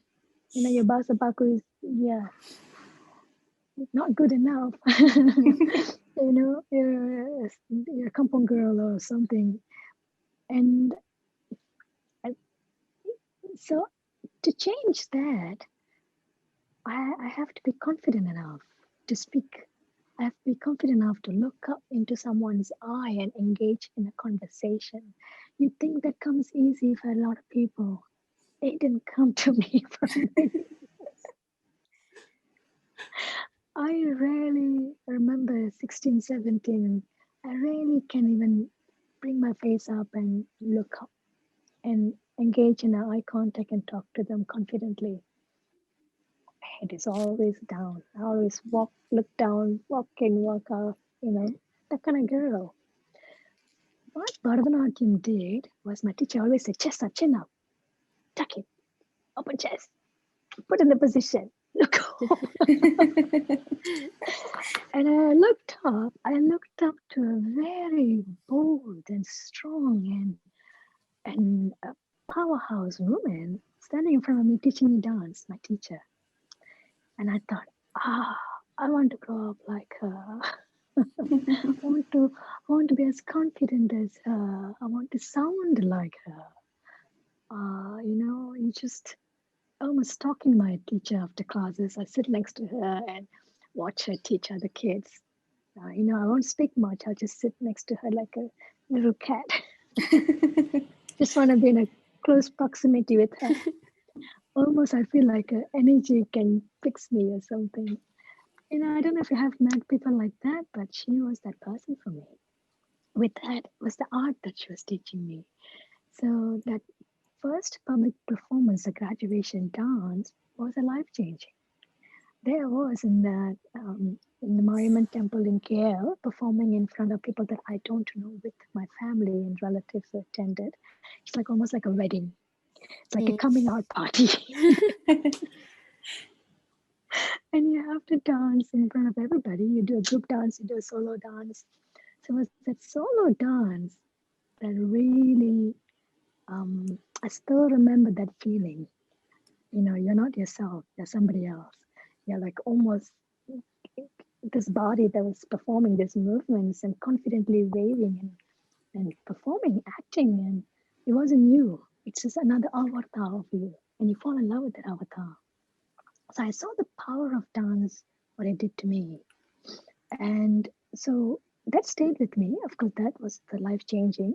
You know, your basa baku is yeah not good enough. You know, you're a kampong girl or something. And so to change that, I have to be confident enough to speak. I have to be confident enough to look up into someone's eye and engage in a conversation. You think that comes easy for a lot of people. It didn't come to me for me. I rarely remember 16, 17. I rarely can even bring my face up and look up and engage in eye contact and talk to them confidently. Head is always down. I always look down, walk in, walk out, that kind of girl. What Bharatanatyam did was my teacher always said, chest up, chin up, tuck it, open chest, put in the position, look up. And I looked up to a very bold and strong and a powerhouse woman standing in front of me teaching me dance, my teacher. And I thought, I want to grow up like her. I want to be as confident as her. I want to sound like her. You just almost stalking my teacher after classes. I sit next to her and watch her teach other kids. I won't speak much. I'll just sit next to her like a little cat. Just want to be in a close proximity with her. Almost I feel like her energy can fix me or something. I don't know if you have met people like that, but she was that person for me. With that was the art that she was teaching me. So that first public performance, the graduation dance, was a life-changing. There I was in the Mariamman temple in KL, performing in front of people that I don't know, with my family and relatives who attended. It's like almost like a wedding. It's like a coming out party. And you have to dance in front of everybody. You do a group dance, you do a solo dance. So it was that solo dance that really, I still remember that feeling. You're not yourself, you're somebody else. You're like almost this body that was performing these movements and confidently waving and performing, acting, and it wasn't you. It's just another avatar of you, and you fall in love with that avatar. So I saw the power of dance, what it did to me, and so that stayed with me. Of course, that was the life changing.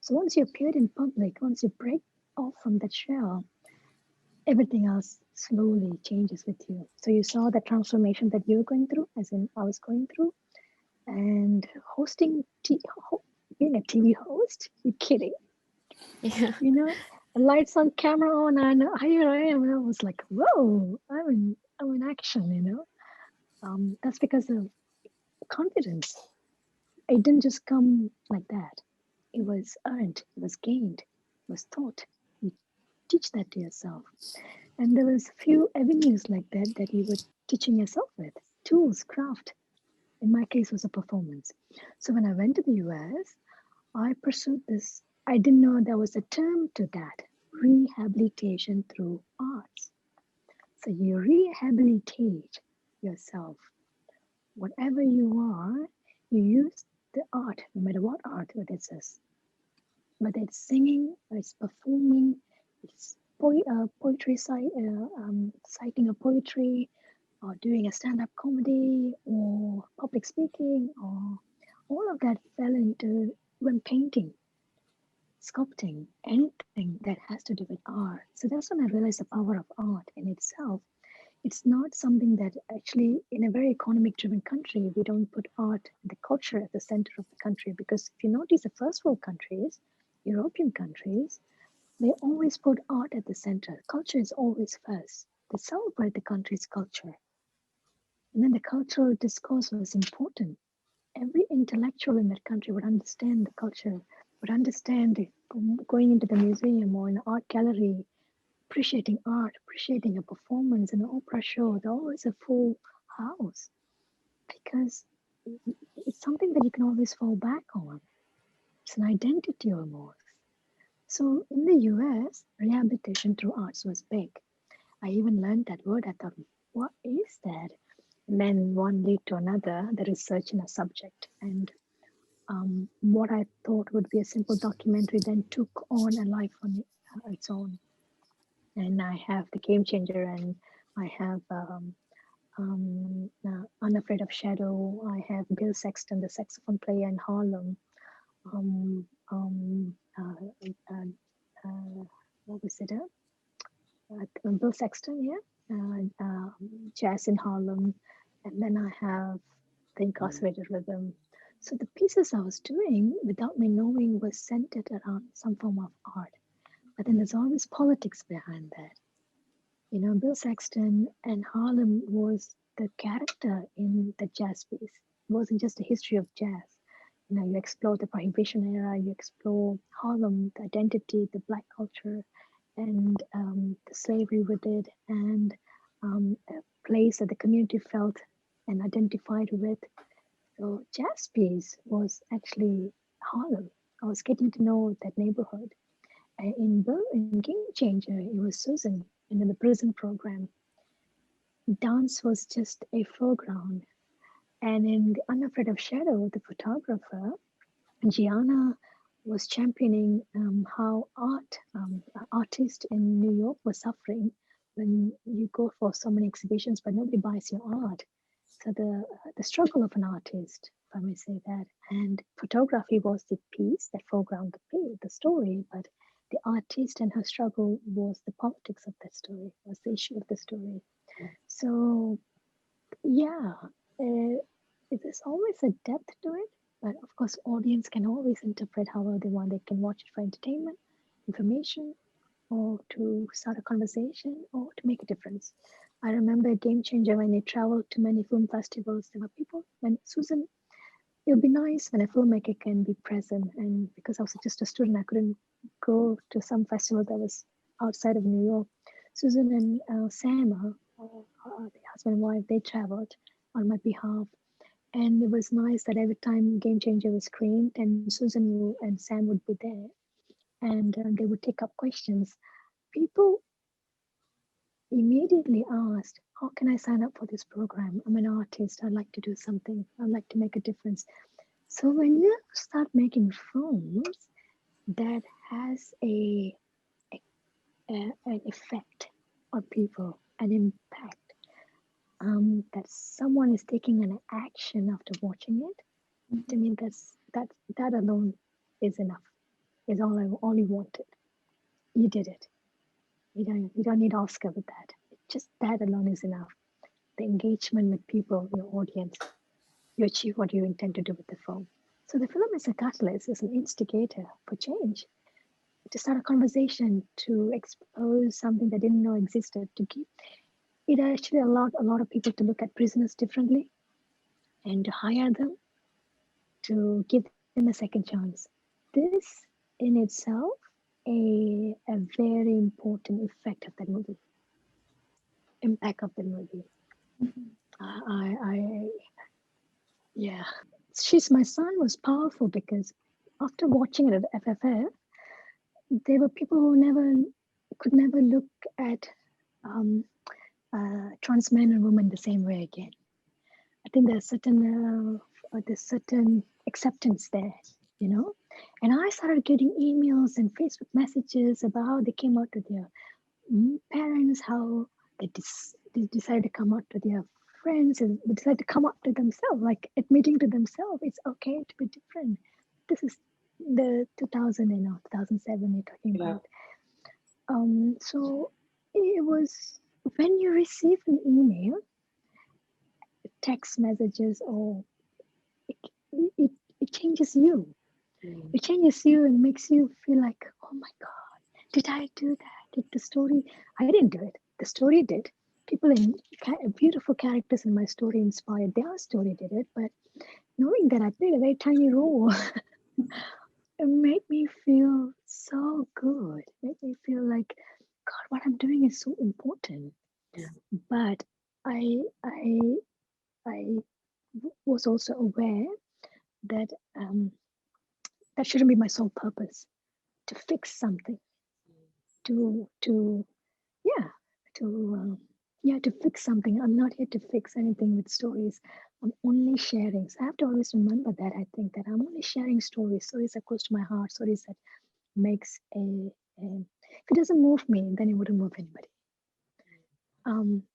So once you appeared in public, once you break off from that shell, everything else slowly changes with you. So you saw the transformation that you're going through, as in I was going through, and being a TV host. You're kidding? Yeah. Lights on, camera on, and here I am. And I was like, whoa, I'm in action. That's because of confidence. It didn't just come like that. It was earned. It was gained. It was taught. You teach that to yourself. And there was few avenues like that you were teaching yourself with. Tools, craft. In my case, was a performance. So when I went to the US, I pursued this. I didn't know there was a term to that, rehabilitation through arts. So you rehabilitate yourself. Whatever you are, you use the art, no matter what art it is. Whether it's singing, or it's performing, it's poetry, citing a poetry, or doing a stand-up comedy, or public speaking, or all of that fell into when painting, sculpting, anything that has to do with art. So that's when I realized the power of art in itself. It's not something that actually, in a very economic driven country, we don't put art, the culture at the center of the country. Because if you notice the first world countries, European countries, they always put art at the center. Culture is always first. They celebrate the country's culture. And then the cultural discourse was important. Every intellectual in that country would understand the culture, would understand it, going into the museum or an art gallery, appreciating art, appreciating a performance, an opera show. There's always a full house because it's something that you can always fall back on. It's an identity almost. So in the US, rehabilitation through arts was big. I even learned that word. I thought, what is that? And then one lead to another, the research in a subject. And what I thought would be a simple documentary then took on a life on its own. And I have The Game Changer, and I have Unafraid of Shadow. I have Bill Sexton, the saxophone player in Harlem. Um, um, what was it? Bill Sexton, yeah. Jazz in Harlem. And then I have the Incarcerated Rhythm. So the pieces I was doing, without me knowing, was centered around some form of art. But then there's always politics behind that. You know, Bill Sexton and Harlem was the character in the jazz piece. It wasn't just a history of jazz. You know, you explore the Prohibition era, you explore Harlem, the identity, the Black culture, and the slavery with it, and a place that the community felt and identified with. So jazz piece was actually Harlem. I was getting to know that neighborhood. In Game Changer, it was Susan, and in the prison program, dance was just a foreground. And in the Unafraid of Shadow, the photographer, Gianna was championing how artists in New York were suffering when you go for so many exhibitions, but nobody buys your art. So the struggle of an artist, if I may say that, and photography was the piece that foregrounded the story, but the artist and her struggle was the politics of that story, was the issue of the story. So yeah, there's always a depth to it, but of course, audience can always interpret however they want. They can watch it for entertainment, information, or to start a conversation, or to make a difference. I remember Game Changer when they traveled to many film festivals. There were people, when Susan, it would be nice when a filmmaker can be present. And because I was just a student, I couldn't go to some festival that was outside of New York. Susan and Sam, the husband and wife, they traveled on my behalf. And it was nice that every time Game Changer was screened, and Susan and Sam would be there, and they would take up questions. People immediately asked, how can I sign up for this program? I'm an artist. I'd like to do something. I'd like to make a difference. So when you start making films that has an effect on people, an impact, that someone is taking an action after watching it, to me, that alone is enough. Is all you wanted. You did it. You don't need Oscar with that. Just that alone is enough. The engagement with people, your audience, you achieve what you intend to do with the film. So the film is a catalyst, is an instigator for change, to start a conversation, to expose something they didn't know existed, to keep it actually allowed a lot of people to look at prisoners differently and to hire them, to give them a second chance. This in itself a very important effect of that movie, impact of the movie. Yeah. She's My Son was powerful because after watching it at FFF, there were people who could never look at trans men and women the same way again. I think there's certain acceptance there, you know. And I started getting emails and Facebook messages about how they came out to their parents, how they decided to come out to their friends, and they decided to come out to themselves, like admitting to themselves it's okay to be different. This is the 2007 you're talking about. So it was when you receive an email, text messages, or it changes you. It changes you and makes you feel like, oh my God, did I do that? Did the story? I didn't do it. The story did. People in beautiful characters in my story inspired. Their story did it, but knowing that I played a very tiny role, it made me feel so good. It made me feel like, God, what I'm doing is so important. But I was also aware that that shouldn't be my sole purpose, to fix something, to fix something. I'm not here to fix anything with stories. I'm only sharing. So I have to always remember that. I think that I'm only sharing stories that close to my heart, stories that makes if it doesn't move me, then it wouldn't move anybody.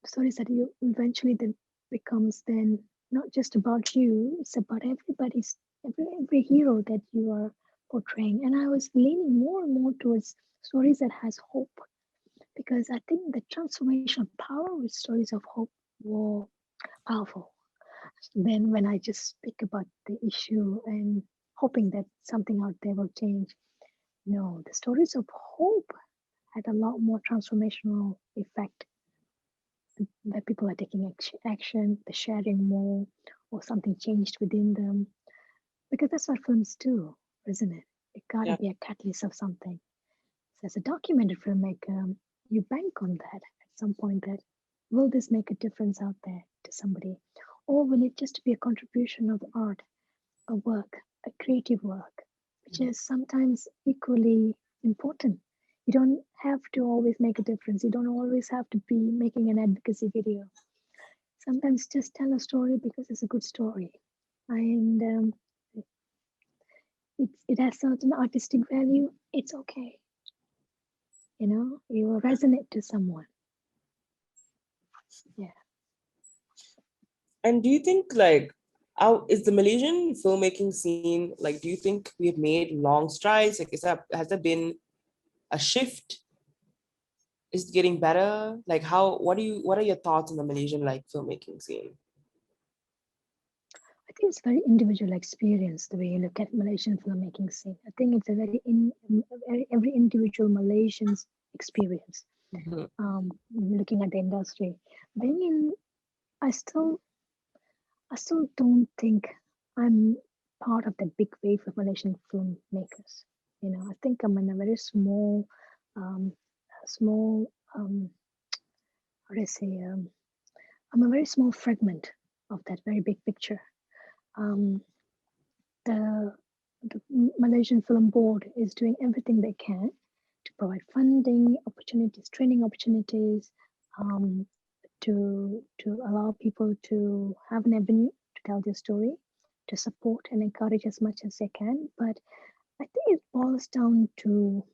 Stories that you eventually then becomes then not just about you, it's about every hero that you are portraying. And I was leaning more and more towards stories that has hope, because I think the transformational power with stories of hope were powerful. Then when I just speak about the issue and hoping that something out there will change, no, the stories of hope had a lot more transformational effect, that people are taking action, they're sharing more, or something changed within them. Because that's what films do, isn't it? It gotta be a catalyst of something. So as a documented filmmaker, you bank on that at some point, that will this make a difference out there to somebody? Or will it just be a contribution of art, a work, a creative work, which is sometimes equally important. You don't have to always make a difference. You don't always have to be making an advocacy video. Sometimes just tell a story because it's a good story. And it has certain artistic value. It's okay. You know, it will resonate to someone. Yeah. And do you think like, how is the Malaysian filmmaking scene, like, do you think we have made long strides? Like, has there been a shift? Is it getting better? Like, what are your thoughts on the Malaysian like filmmaking scene? I think it's very individual experience the way you look at Malaysian filmmaking scene. I think it's a every individual Malaysian's experience. Looking at the industry, I still don't think I'm part of the big wave of Malaysian filmmakers. You know, I think I'm in a very small, how do I say, I'm a very small fragment of that very big picture. The Malaysian Film Board is doing everything they can to provide funding opportunities, training opportunities, to allow people to have an avenue to tell their story, to support and encourage as much as they can. But I think it boils down to,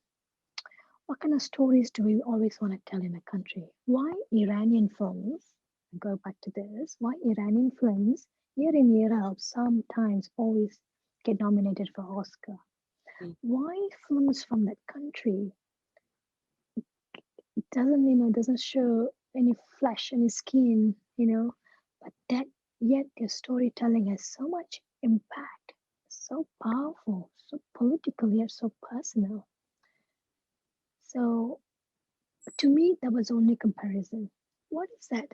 what kind of stories do we always want to tell in a country? Why Iranian films, go back to this, why Iranian films year in, year out, sometimes always get nominated for Oscar? Why films from that country doesn't show any flesh, any skin, but that yet their storytelling has so much impact, so powerful, so political yet so personal. So to me, that was only comparison. What is that?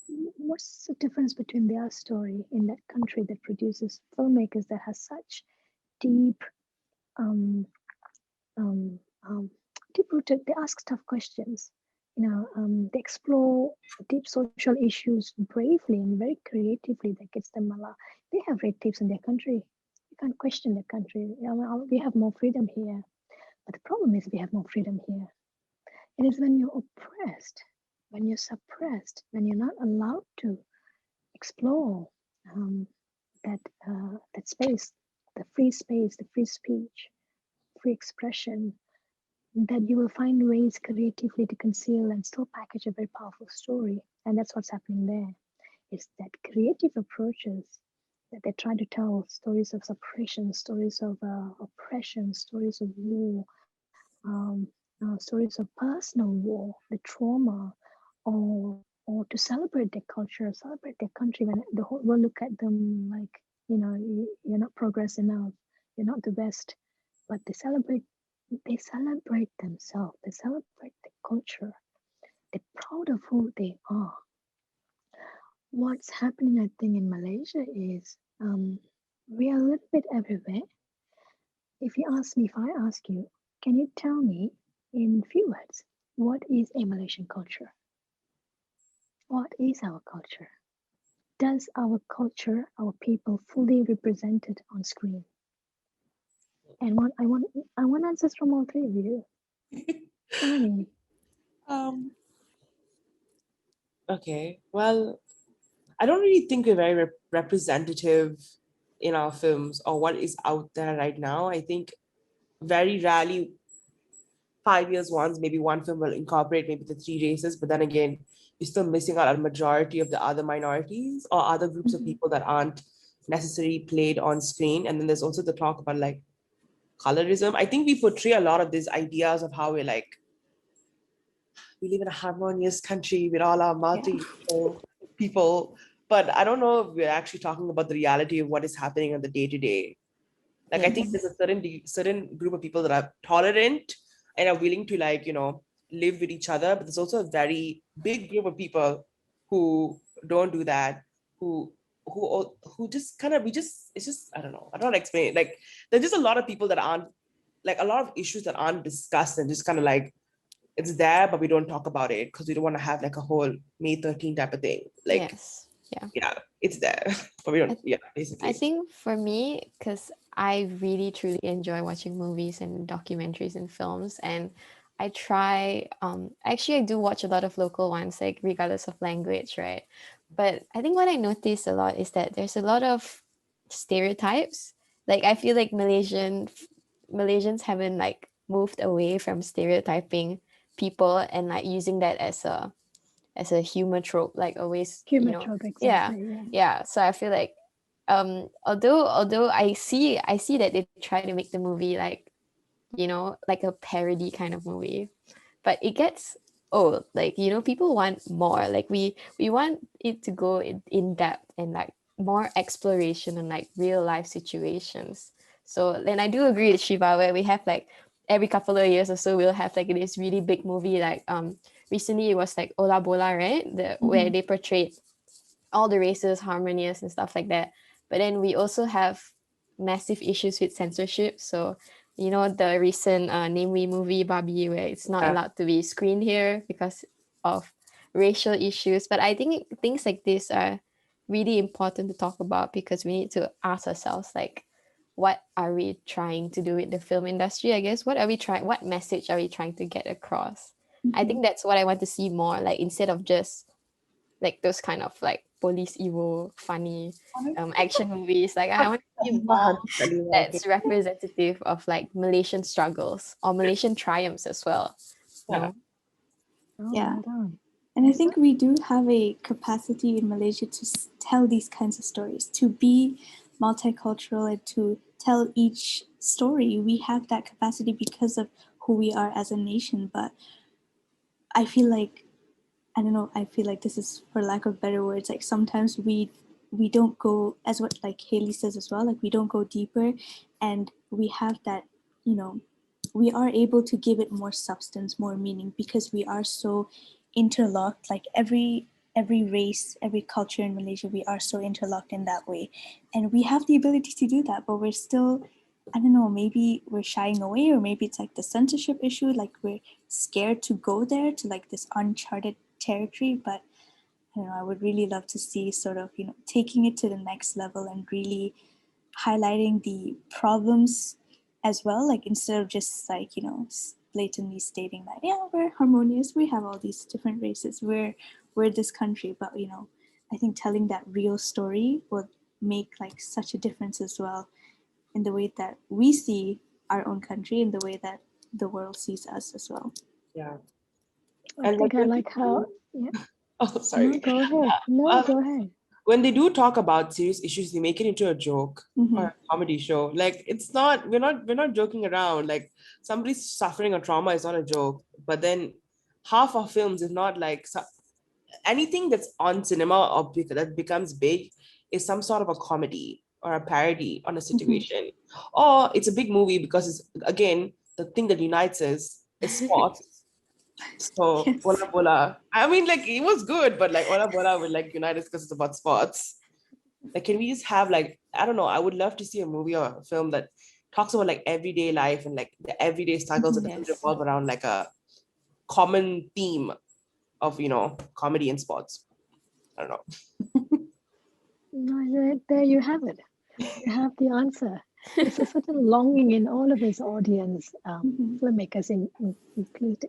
What's the difference between their story in that country that produces filmmakers that has such deep, deep-rooted, they ask tough questions. They explore deep social issues bravely and very creatively. That gets them a lot. They have red tapes in their country. You can't question their country. We have more freedom here, but the problem is we have more freedom here. It is when you're oppressed, when you're suppressed, when you're not allowed to explore that space, the free space, the free speech, free expression, that you will find ways creatively to conceal and still package a very powerful story. And that's what's happening there. It's that creative approaches that they try to tell stories of suppression, stories of oppression, stories of war, stories of personal war, the trauma, or to celebrate their culture, celebrate their country, when the whole world look at them like, you're not progress enough, you're not the best. But they celebrate themselves, they celebrate the culture, they're proud of who they are. What's happening, I think, in Malaysia is we are a little bit everywhere. If I ask you, can you tell me in few words, what is a Malaysian culture? What is our culture? Does our culture, our people, fully represented on screen? And I want answers from all three of you. Tell me. Okay, well, I don't really think we're very representative in our films or what is out there right now. I think very rarely, 5 years once, maybe one film will incorporate maybe the three races, but then again, you're still missing out a majority of the other minorities or other groups of people that aren't necessarily played on screen. And then there's also the talk about like colorism. I think we portray a lot of these ideas of how we're like, we live in a harmonious country with all our multi people, but I don't know if we're actually talking about the reality of what is happening on the day-to-day. Like, I think there's a certain group of people that are tolerant and are willing to like, you know, live with each other. But there's also a very big group of people who don't do that, who just kind of, it's just, I don't know, I don't explain it. Like, there's just a lot of people that aren't, like a lot of issues that aren't discussed and just kind of like, it's there, but we don't talk about it because we don't want to have like a whole May 13 type of thing. Like, yeah, it's there, but we don't, basically. I think for me, because I really truly enjoy watching movies and documentaries and films, and I try, actually I do watch a lot of local ones, like regardless of language, right? But I think what I notice a lot is that there's a lot of stereotypes. Like I feel like Malaysians haven't like moved away from stereotyping people and like using that as a humor trope, like always, trope, exactly. Yeah. So I feel like although I see that they try to make the movie like, like a parody kind of movie, but it gets old. Like, people want more. Like we want it to go in depth and like more exploration and like real life situations. So then I do agree with Shiva, where we have like every couple of years or so we'll have like this really big movie, like recently it was like Ola Bola, right? Where they portrayed all the races harmonious and stuff like that. But then we also have massive issues with censorship. So, the recent Name We movie Barbie, where it's not allowed to be screened here because of racial issues. But I think things like this are really important to talk about, because we need to ask ourselves, like, what are we trying to do with the film industry? I guess, what message are we trying to get across? I think that's what I want to see more, like, instead of just like those kind of like police Evo funny action movies. Like I want to see more that's representative of like Malaysian struggles or Malaysian triumphs as well. And I think we do have a capacity in Malaysia to tell these kinds of stories, to be multicultural and to tell each story. We have that capacity because of who we are as a nation. But I feel like, I don't know, I feel like this is, for lack of better words, like sometimes we don't go, as what like Haley says as well, like we don't go deeper, and we have that, we are able to give it more substance, more meaning, because we are so interlocked. Like every race, every culture in Malaysia, we are so interlocked in that way, and we have the ability to do that, but we're still, I don't know, maybe we're shying away, or maybe it's like the censorship issue, like we're scared to go there, to like this uncharted territory. But I don't know, I would really love to see sort of, taking it to the next level and really highlighting the problems as well, like instead of just like, blatantly stating that, yeah, we're harmonious, we have all these different races, we're this country. But I think telling that real story would make like such a difference as well, in the way that we see our own country, in the way that the world sees us as well. I think I like how. Oh, sorry. No, go ahead. No, go ahead. When they do talk about serious issues, they make it into a joke or a comedy show. Like, it's not, we're not joking around. Like, somebody's suffering a trauma is not a joke. But then half of films, if not like anything that's on cinema or that becomes big, is some sort of a comedy or a parody on a situation. Or it's a big movie because it's, again, the thing that unites us is sports. So yes. Ola Bola, I mean, like, it was good, but like Ola Bola will like unite us because it's about sports. Like, can we just have like, I don't know, I would love to see a movie or a film that talks about like everyday life and like the everyday struggles that doesn't revolve around like a common theme of, comedy and sports. I don't know. No, there you have it. You have the answer. There's a certain longing in all of his audience, filmmakers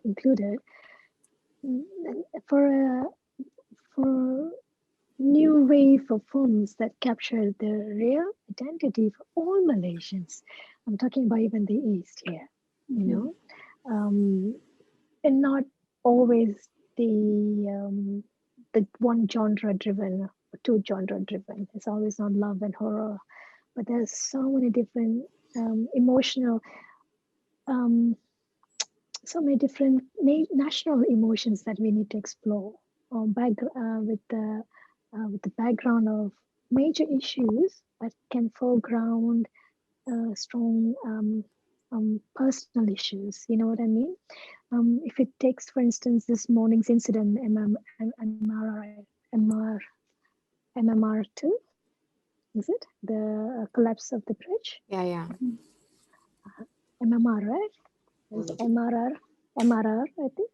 included, for a new wave of films that capture the real identity for all Malaysians. I'm talking about even the East here, and not always the the one genre driven, or two genre driven. It's always not love and horror, but there's so many different emotional, um, so many different national emotions that we need to explore. With the background of major issues that can foreground strong personal issues. You know what I mean? If it takes, for instance, this morning's incident, MMR2, is it? The collapse of the bridge? Yeah. MMR, right? It's MRR, I think.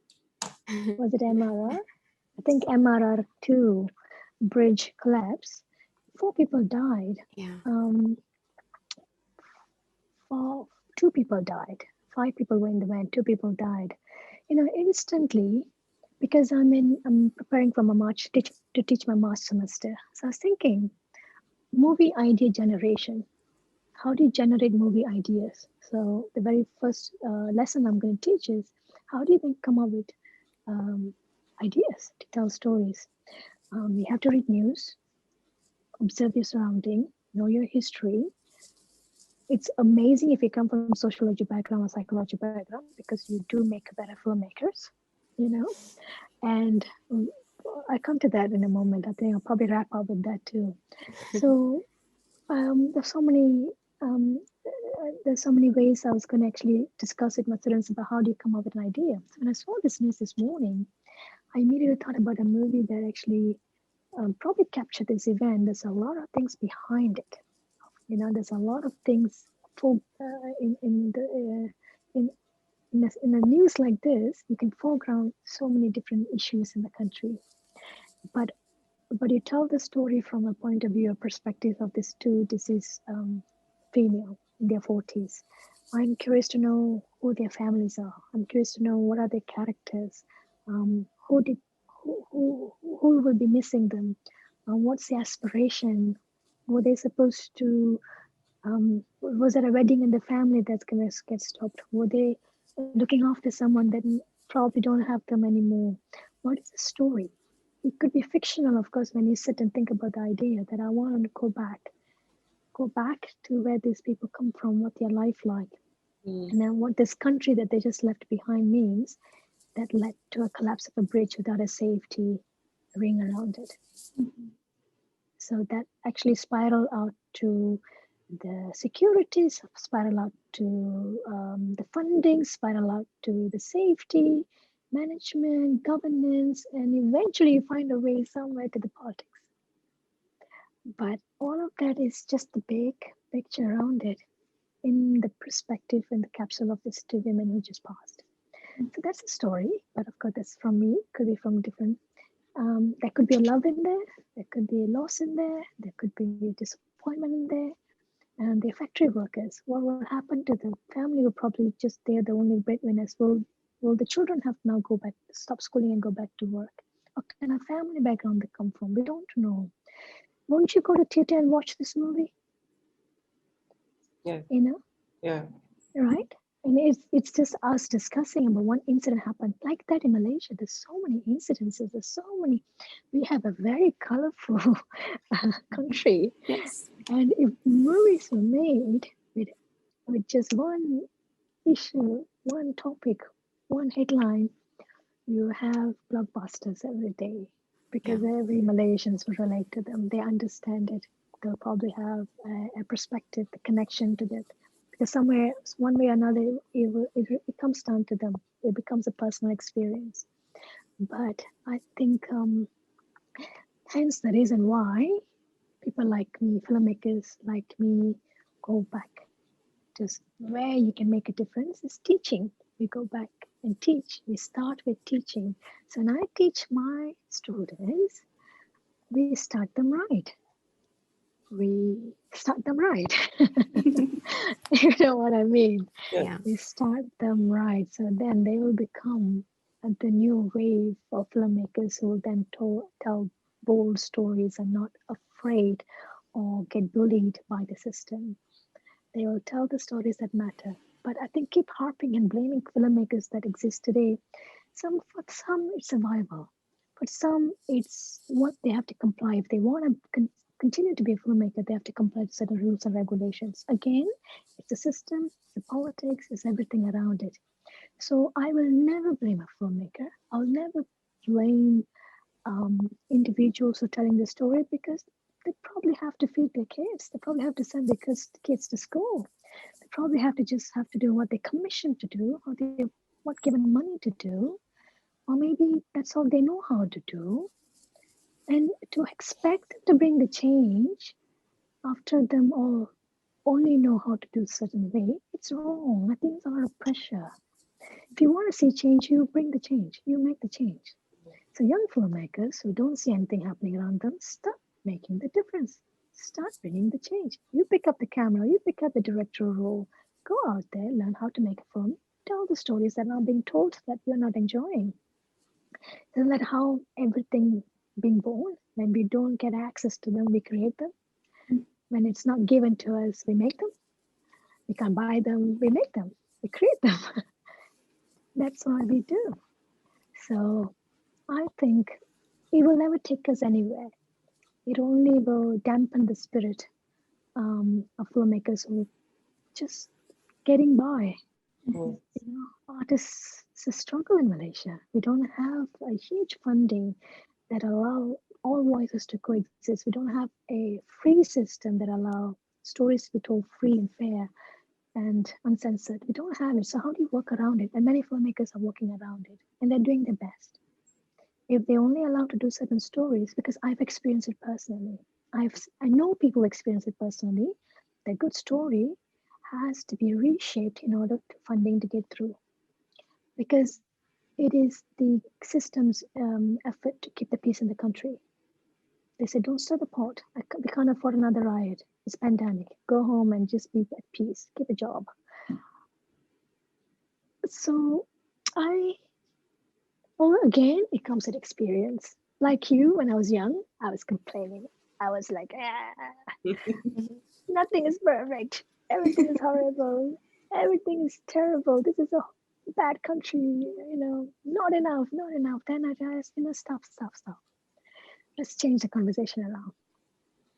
Was it MRR? I think MRR2 bridge collapse. 4 people died. Yeah. 2 people died. 5 people were in the van. 2 people died. Instantly, because I'm preparing for my March to teach my March semester. So I was thinking, movie idea generation. How do you generate movie ideas? So the very first lesson I'm going to teach is how do you then come up with ideas to tell stories? You have to read news, observe your surrounding, know your history. It's amazing if you come from sociology background or psychology background, because you do make better filmmakers, and I come to that in a moment. I think I'll probably wrap up with that too. So there's so many ways I was going to actually discuss with my students about how do you come up with an idea. So when I saw this news this morning, I immediately thought about a movie that actually probably captured this event. There's a lot of things behind it. There's a lot of things in a news like this. You can foreground so many different issues in the country, but you tell the story from a point of view or perspective of these two deceased female in their 40s. I'm curious to know who their families are. I'm curious to know what are their characters. Who will be missing them? What's the aspiration? Were they supposed to? Was there a wedding in the family that's gonna get stopped? Were they looking after someone that probably don't have them anymore? What is the story? It could be fictional, of course, when you sit and think about the idea that I want to go back to where these people come from, what their life like, and then what this country that they just left behind means, that led to a collapse of a bridge without a safety ring around it. Mm-hmm. So that actually spiraled out to the securities, spiral out to the funding, spiral out to the safety, management, governance, and eventually you find a way somewhere to the politics. But all of that is just the big picture around it in the perspective and the capsule of these 2 women who just passed. So that's the story, but of course that's from me, could be from different, there could be a love in there could be a loss in there could be disappointment in there. And the factory workers, what will happen to the family who probably just they're the only breadwinners? Will the children have to now go back, stop schooling and go back to work? What kind of family background they come from? We don't know. Won't you go to theater and watch this movie? Yeah. Yeah. Right? And it's just us discussing about one incident happened like that in Malaysia. There's so many incidences. There's so many. We have a very colorful country. Yes. And if movies were made with just one issue, one topic, one headline, you have blockbusters every day, because every Malaysians will relate to them. They understand it. They'll probably have a perspective, the connection to that. Because somewhere, one way or another, it comes down to them. It becomes a personal experience. But I think hence the reason why people like me, filmmakers like me, go back. Just where you can make a difference is teaching. We go back and teach. We start with teaching. So when I teach my students, we start them right. You know what I mean? Yeah. We start them right. So then they will become the new wave of filmmakers who will then tell bold stories and not afraid or get bullied by the system. They will tell the stories that matter. But I think keep harping and blaming filmmakers that exist today. For some, it's survival. For some, it's what they have to comply. If they want to continue to be a filmmaker, they have to comply to certain rules and regulations. Again, it's the system, it's the politics, it's everything around it. So I will never blame a filmmaker. I'll never blame individuals who are telling the story, because they probably have to feed their kids. They probably have to send their kids to school. They probably have to do what they're commissioned to do, or they're what given money to do, or maybe that's all they know how to do. And to expect them to bring the change after them all only know how to do a certain way, it's wrong. I think it's a lot of pressure. If you want to see change, you bring the change, you make the change. So young filmmakers who don't see anything happening around them, start making the difference. Start bringing the change. You pick up the camera, you pick up the directorial role, go out there, learn how to make a film, tell the stories that are being told that you're not enjoying. Isn't that how everything being born? When we don't get access to them, we create them. When it's not given to us, we make them. We can't buy them, we make them. We create them. That's what we do. So I think it will never take us anywhere. It only will dampen the spirit of filmmakers who just getting by. You know, artists, it's a struggle in Malaysia. We don't have a huge funding that allow all voices to coexist. We don't have a free system that allow stories to be told free and fair and uncensored. We don't have it. So how do you work around it? And many filmmakers are working around it, and they're doing their best. If they're only allowed to do certain stories, because I've experienced it personally. I know people experience it personally. The good story has to be reshaped in order for funding to get through, because it is the system's effort to keep the peace in the country. They say, don't stir the pot. We can't afford another riot. It's pandemic. Go home and just be at peace. Keep a job. So again, it comes with experience. Like you, when I was young, I was complaining. I was like, nothing is perfect. Everything is horrible. Everything is terrible. This is a bad country, you know, not enough. Then I realized, stop. Let's change the conversation around.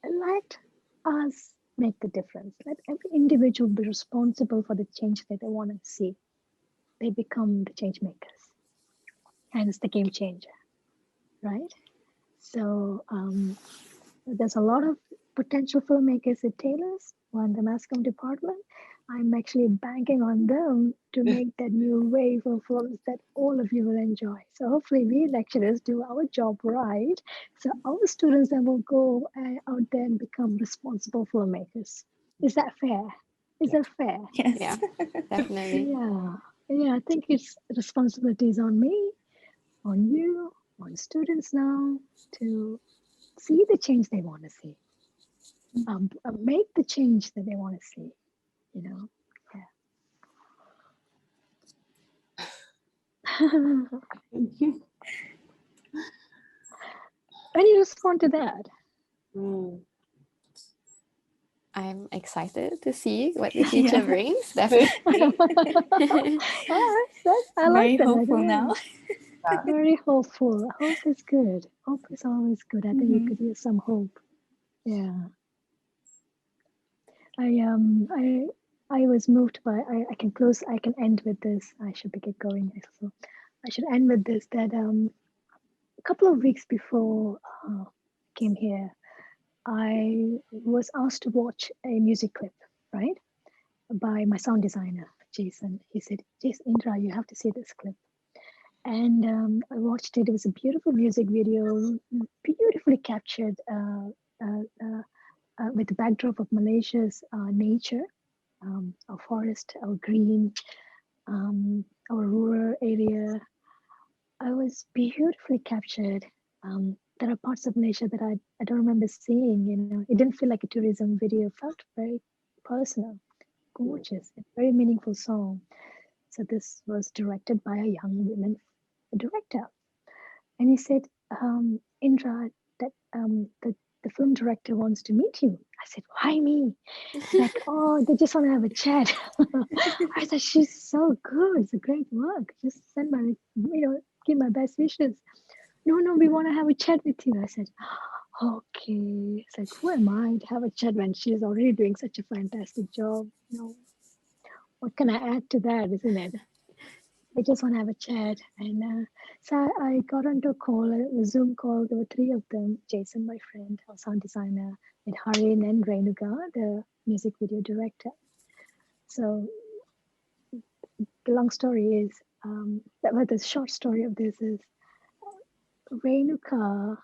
Let us make the difference. Let every individual be responsible for the change that they want to see. They become the change makers. And it's the game changer, right? So there's a lot of potential filmmakers at Taylor's or in the mass comm department. I'm actually banking on them to make that new wave of films that all of you will enjoy. So hopefully we lecturers do our job right. So our students then will go out there and become responsible filmmakers. Is that fair? Is that fair? Yes. Yeah, definitely. Yeah, I think it's responsibilities on me, on you, on students now to see the change they want to see. Make the change that they want to see, you know. Yeah. Any respond to that? I'm excited to see what the future brings. Definitely. I like Very that. hopeful now. Very hopeful. Hope is good. Hope is always good. I think you could use some hope. Yeah. I was moved by. I can close. I can end with this. I should get going. So I should end with this. That a couple of weeks before I came here, I was asked to watch a music clip, right, by my sound designer, Jason. He said, Jason, Indra, you have to see this clip. And I watched it. It was a beautiful music video, beautifully captured with the backdrop of Malaysia's nature, our forest, our green, our rural area. I was beautifully captured. There are parts of Malaysia that I don't remember seeing. You know, it didn't feel like a tourism video. It felt very personal, gorgeous, a very meaningful song. So this was directed by a young woman director, and he said, Indra, that the film director wants to meet you. I said, why me? He's like, oh, they just want to have a chat. I said, she's so good. It's a great work. Just send my, give my best wishes. no, we want to have a chat with you. I said, okay. It's like, who am I to have a chat when she's already doing such a fantastic job? What can I add to that, isn't it? I just want to have a chat. And so I got onto a call, a Zoom call. There were three of them. Jason, my friend, our sound designer, and Harin and Renuka, the music video director. So the long story is, the short story of this is, Renuka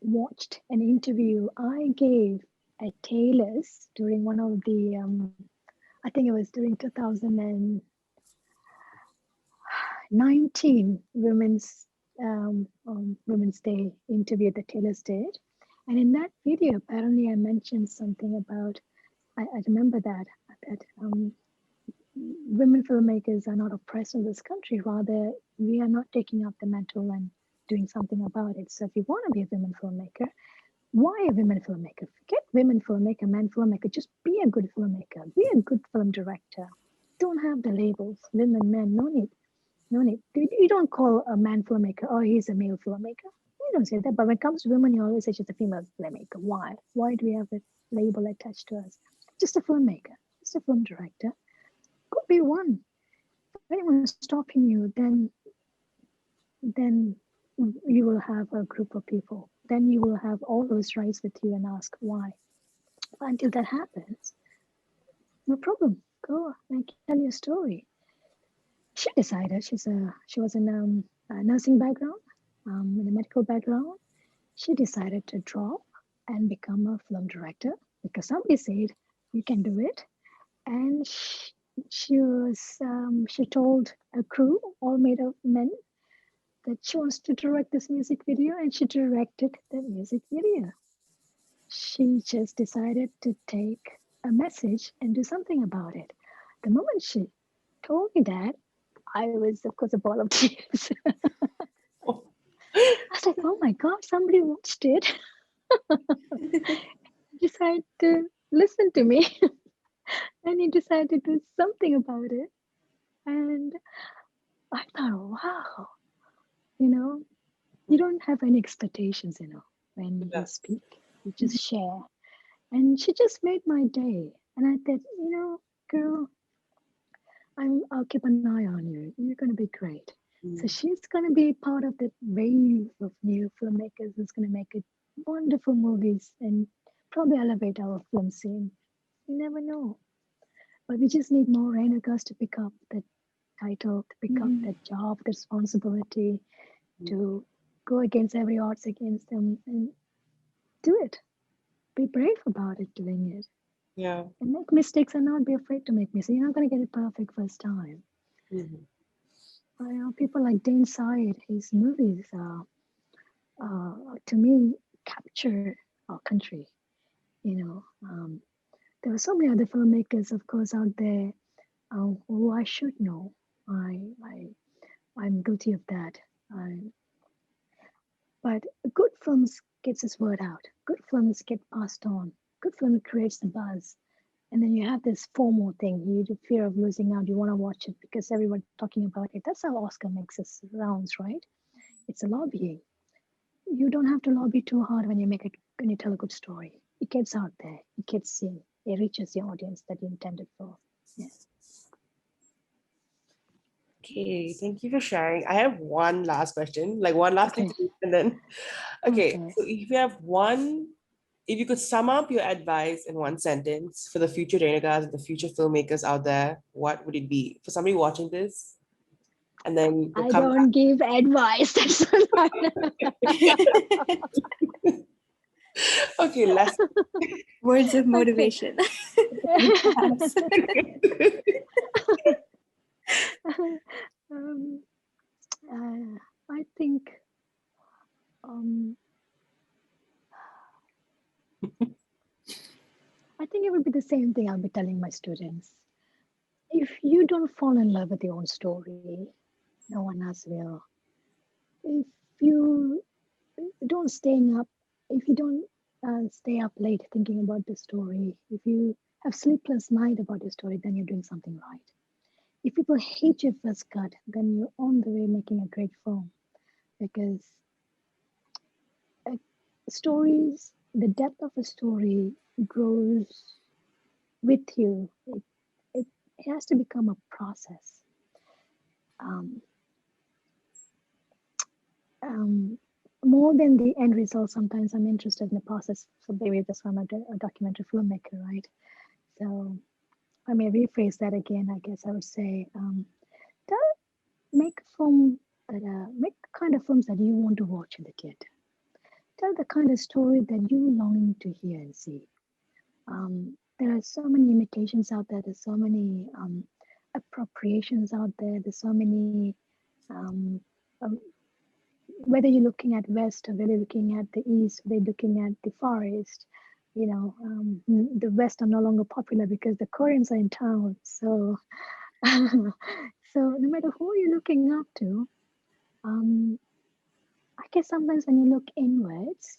watched an interview I gave at Taylor's during one of the, I think it was during 2019 Women's Day interview that Taylor's did. And in that video, apparently I mentioned something about, I remember that women filmmakers are not oppressed in this country. Rather, we are not taking up the mantle and doing something about it. So if you want to be a women filmmaker, why a women filmmaker? Forget women filmmaker, man filmmaker. Just be a good filmmaker. Be a good film director. Don't have the labels, women, men. No need. No need. You don't call a man filmmaker, oh, he's a male filmmaker. You don't say that. But when it comes to women, you always say she's a female filmmaker. Why? Why do we have that label attached to us? Just a filmmaker, just a film director. Could be one. If anyone's stopping you, then you will have a group of people. Then you will have all those rights with you and ask why. But until that happens, no problem. Go and tell your story. She decided she was in a nursing background, in a medical background. She decided to drop and become a film director because somebody said you can do it, and she told a crew all made of men that she wants to direct this music video, and she directed the music video. She just decided to take a message and do something about it. The moment she told me that, I was, of course, a ball of tears. I was like, oh my God, somebody watched it. Decided to listen to me. And he decided to do something about it. And I thought, wow, you don't have any expectations, when you speak, you just share. And she just made my day. And I said, girl, I'll keep an eye on you. You're going to be great. So she's going to be part of that wave of new filmmakers who's going to make it wonderful movies and probably elevate our film scene. You never know. But we just need more Renukas to pick up that title, to pick up that job, the responsibility, to go against every odds against them and do it. Be brave about it, doing it. Yeah. And make mistakes and not be afraid to make mistakes. You're not going to get it perfect first time. People like Dane Syed, his movies, to me, capture our country. There are so many other filmmakers, of course, out there who I should know. I'm guilty of that. But good films gets its word out. Good films get passed on. Good film creates the buzz. And then you have this FOMO thing. You do fear of losing out. You want to watch it because everyone's talking about it. That's how Oscar makes its rounds, right? It's a lobbying. You don't have to lobby too hard when you tell a good story. It gets out there. It gets seen. It reaches the audience that you intended for. Yes. Okay, thank you for sharing. I have one last question, like one last thing to do, and then okay. So if you could sum up your advice in one sentence for the future Renukas and the future filmmakers out there, what would it be? For somebody watching this, and then I don't give advice. That's okay, less words of motivation. I think it would be the same thing I'll be telling my students. If you don't fall in love with your own story, no one else will. If you don't if you don't stay up late thinking about the story, if you have sleepless night about your story, then you're doing something right. If people hate your first cut, then you're on the way making a great film, because stories, the depth of a story grows with you. It has to become a process. Um, More than the end result, sometimes I'm interested in the process. So maybe that's why I'm a documentary filmmaker, right? So I may rephrase that again. I guess I would say, don't make a film that make the kind of films that you want to watch in the theater. Tell the kind of story that you longing to hear and see. There are so many imitations out there. There's so many appropriations out there. There's so many um, um, whether you're looking at west or whether you're looking at the east, whether you're looking at the far east, the west are no longer popular because the Koreans are in town. So, so no matter who you're looking up to, um, I guess sometimes when you look inwards,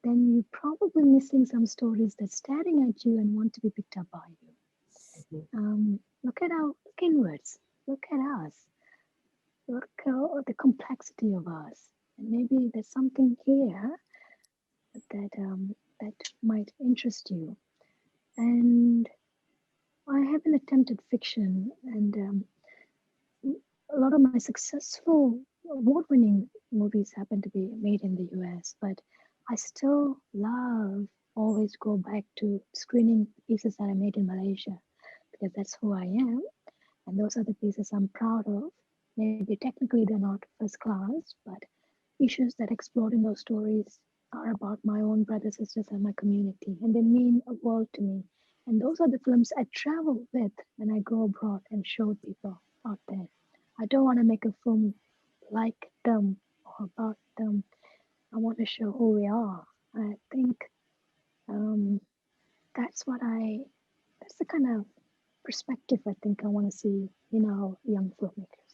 then you're probably missing some stories that's staring at you and want to be picked up by you. Look inwards. Look at us. Look at the complexity of us, and maybe there's something here that might interest you. And I haven't attempted fiction, and a lot of my successful award-winning movies happen to be made in the US, but I still love always go back to screening pieces that I made in Malaysia because that's who I am, and those are the pieces I'm proud of. Maybe technically they're not first class, but issues that explore in those stories are about my own brothers, sisters, and my community, and they mean a world to me. And those are the films I travel with when I go abroad and show people out there. I don't want to make a film like them or about them. I want to show who we are. I think um, that's that's the kind of perspective I think I want to see in our young filmmakers.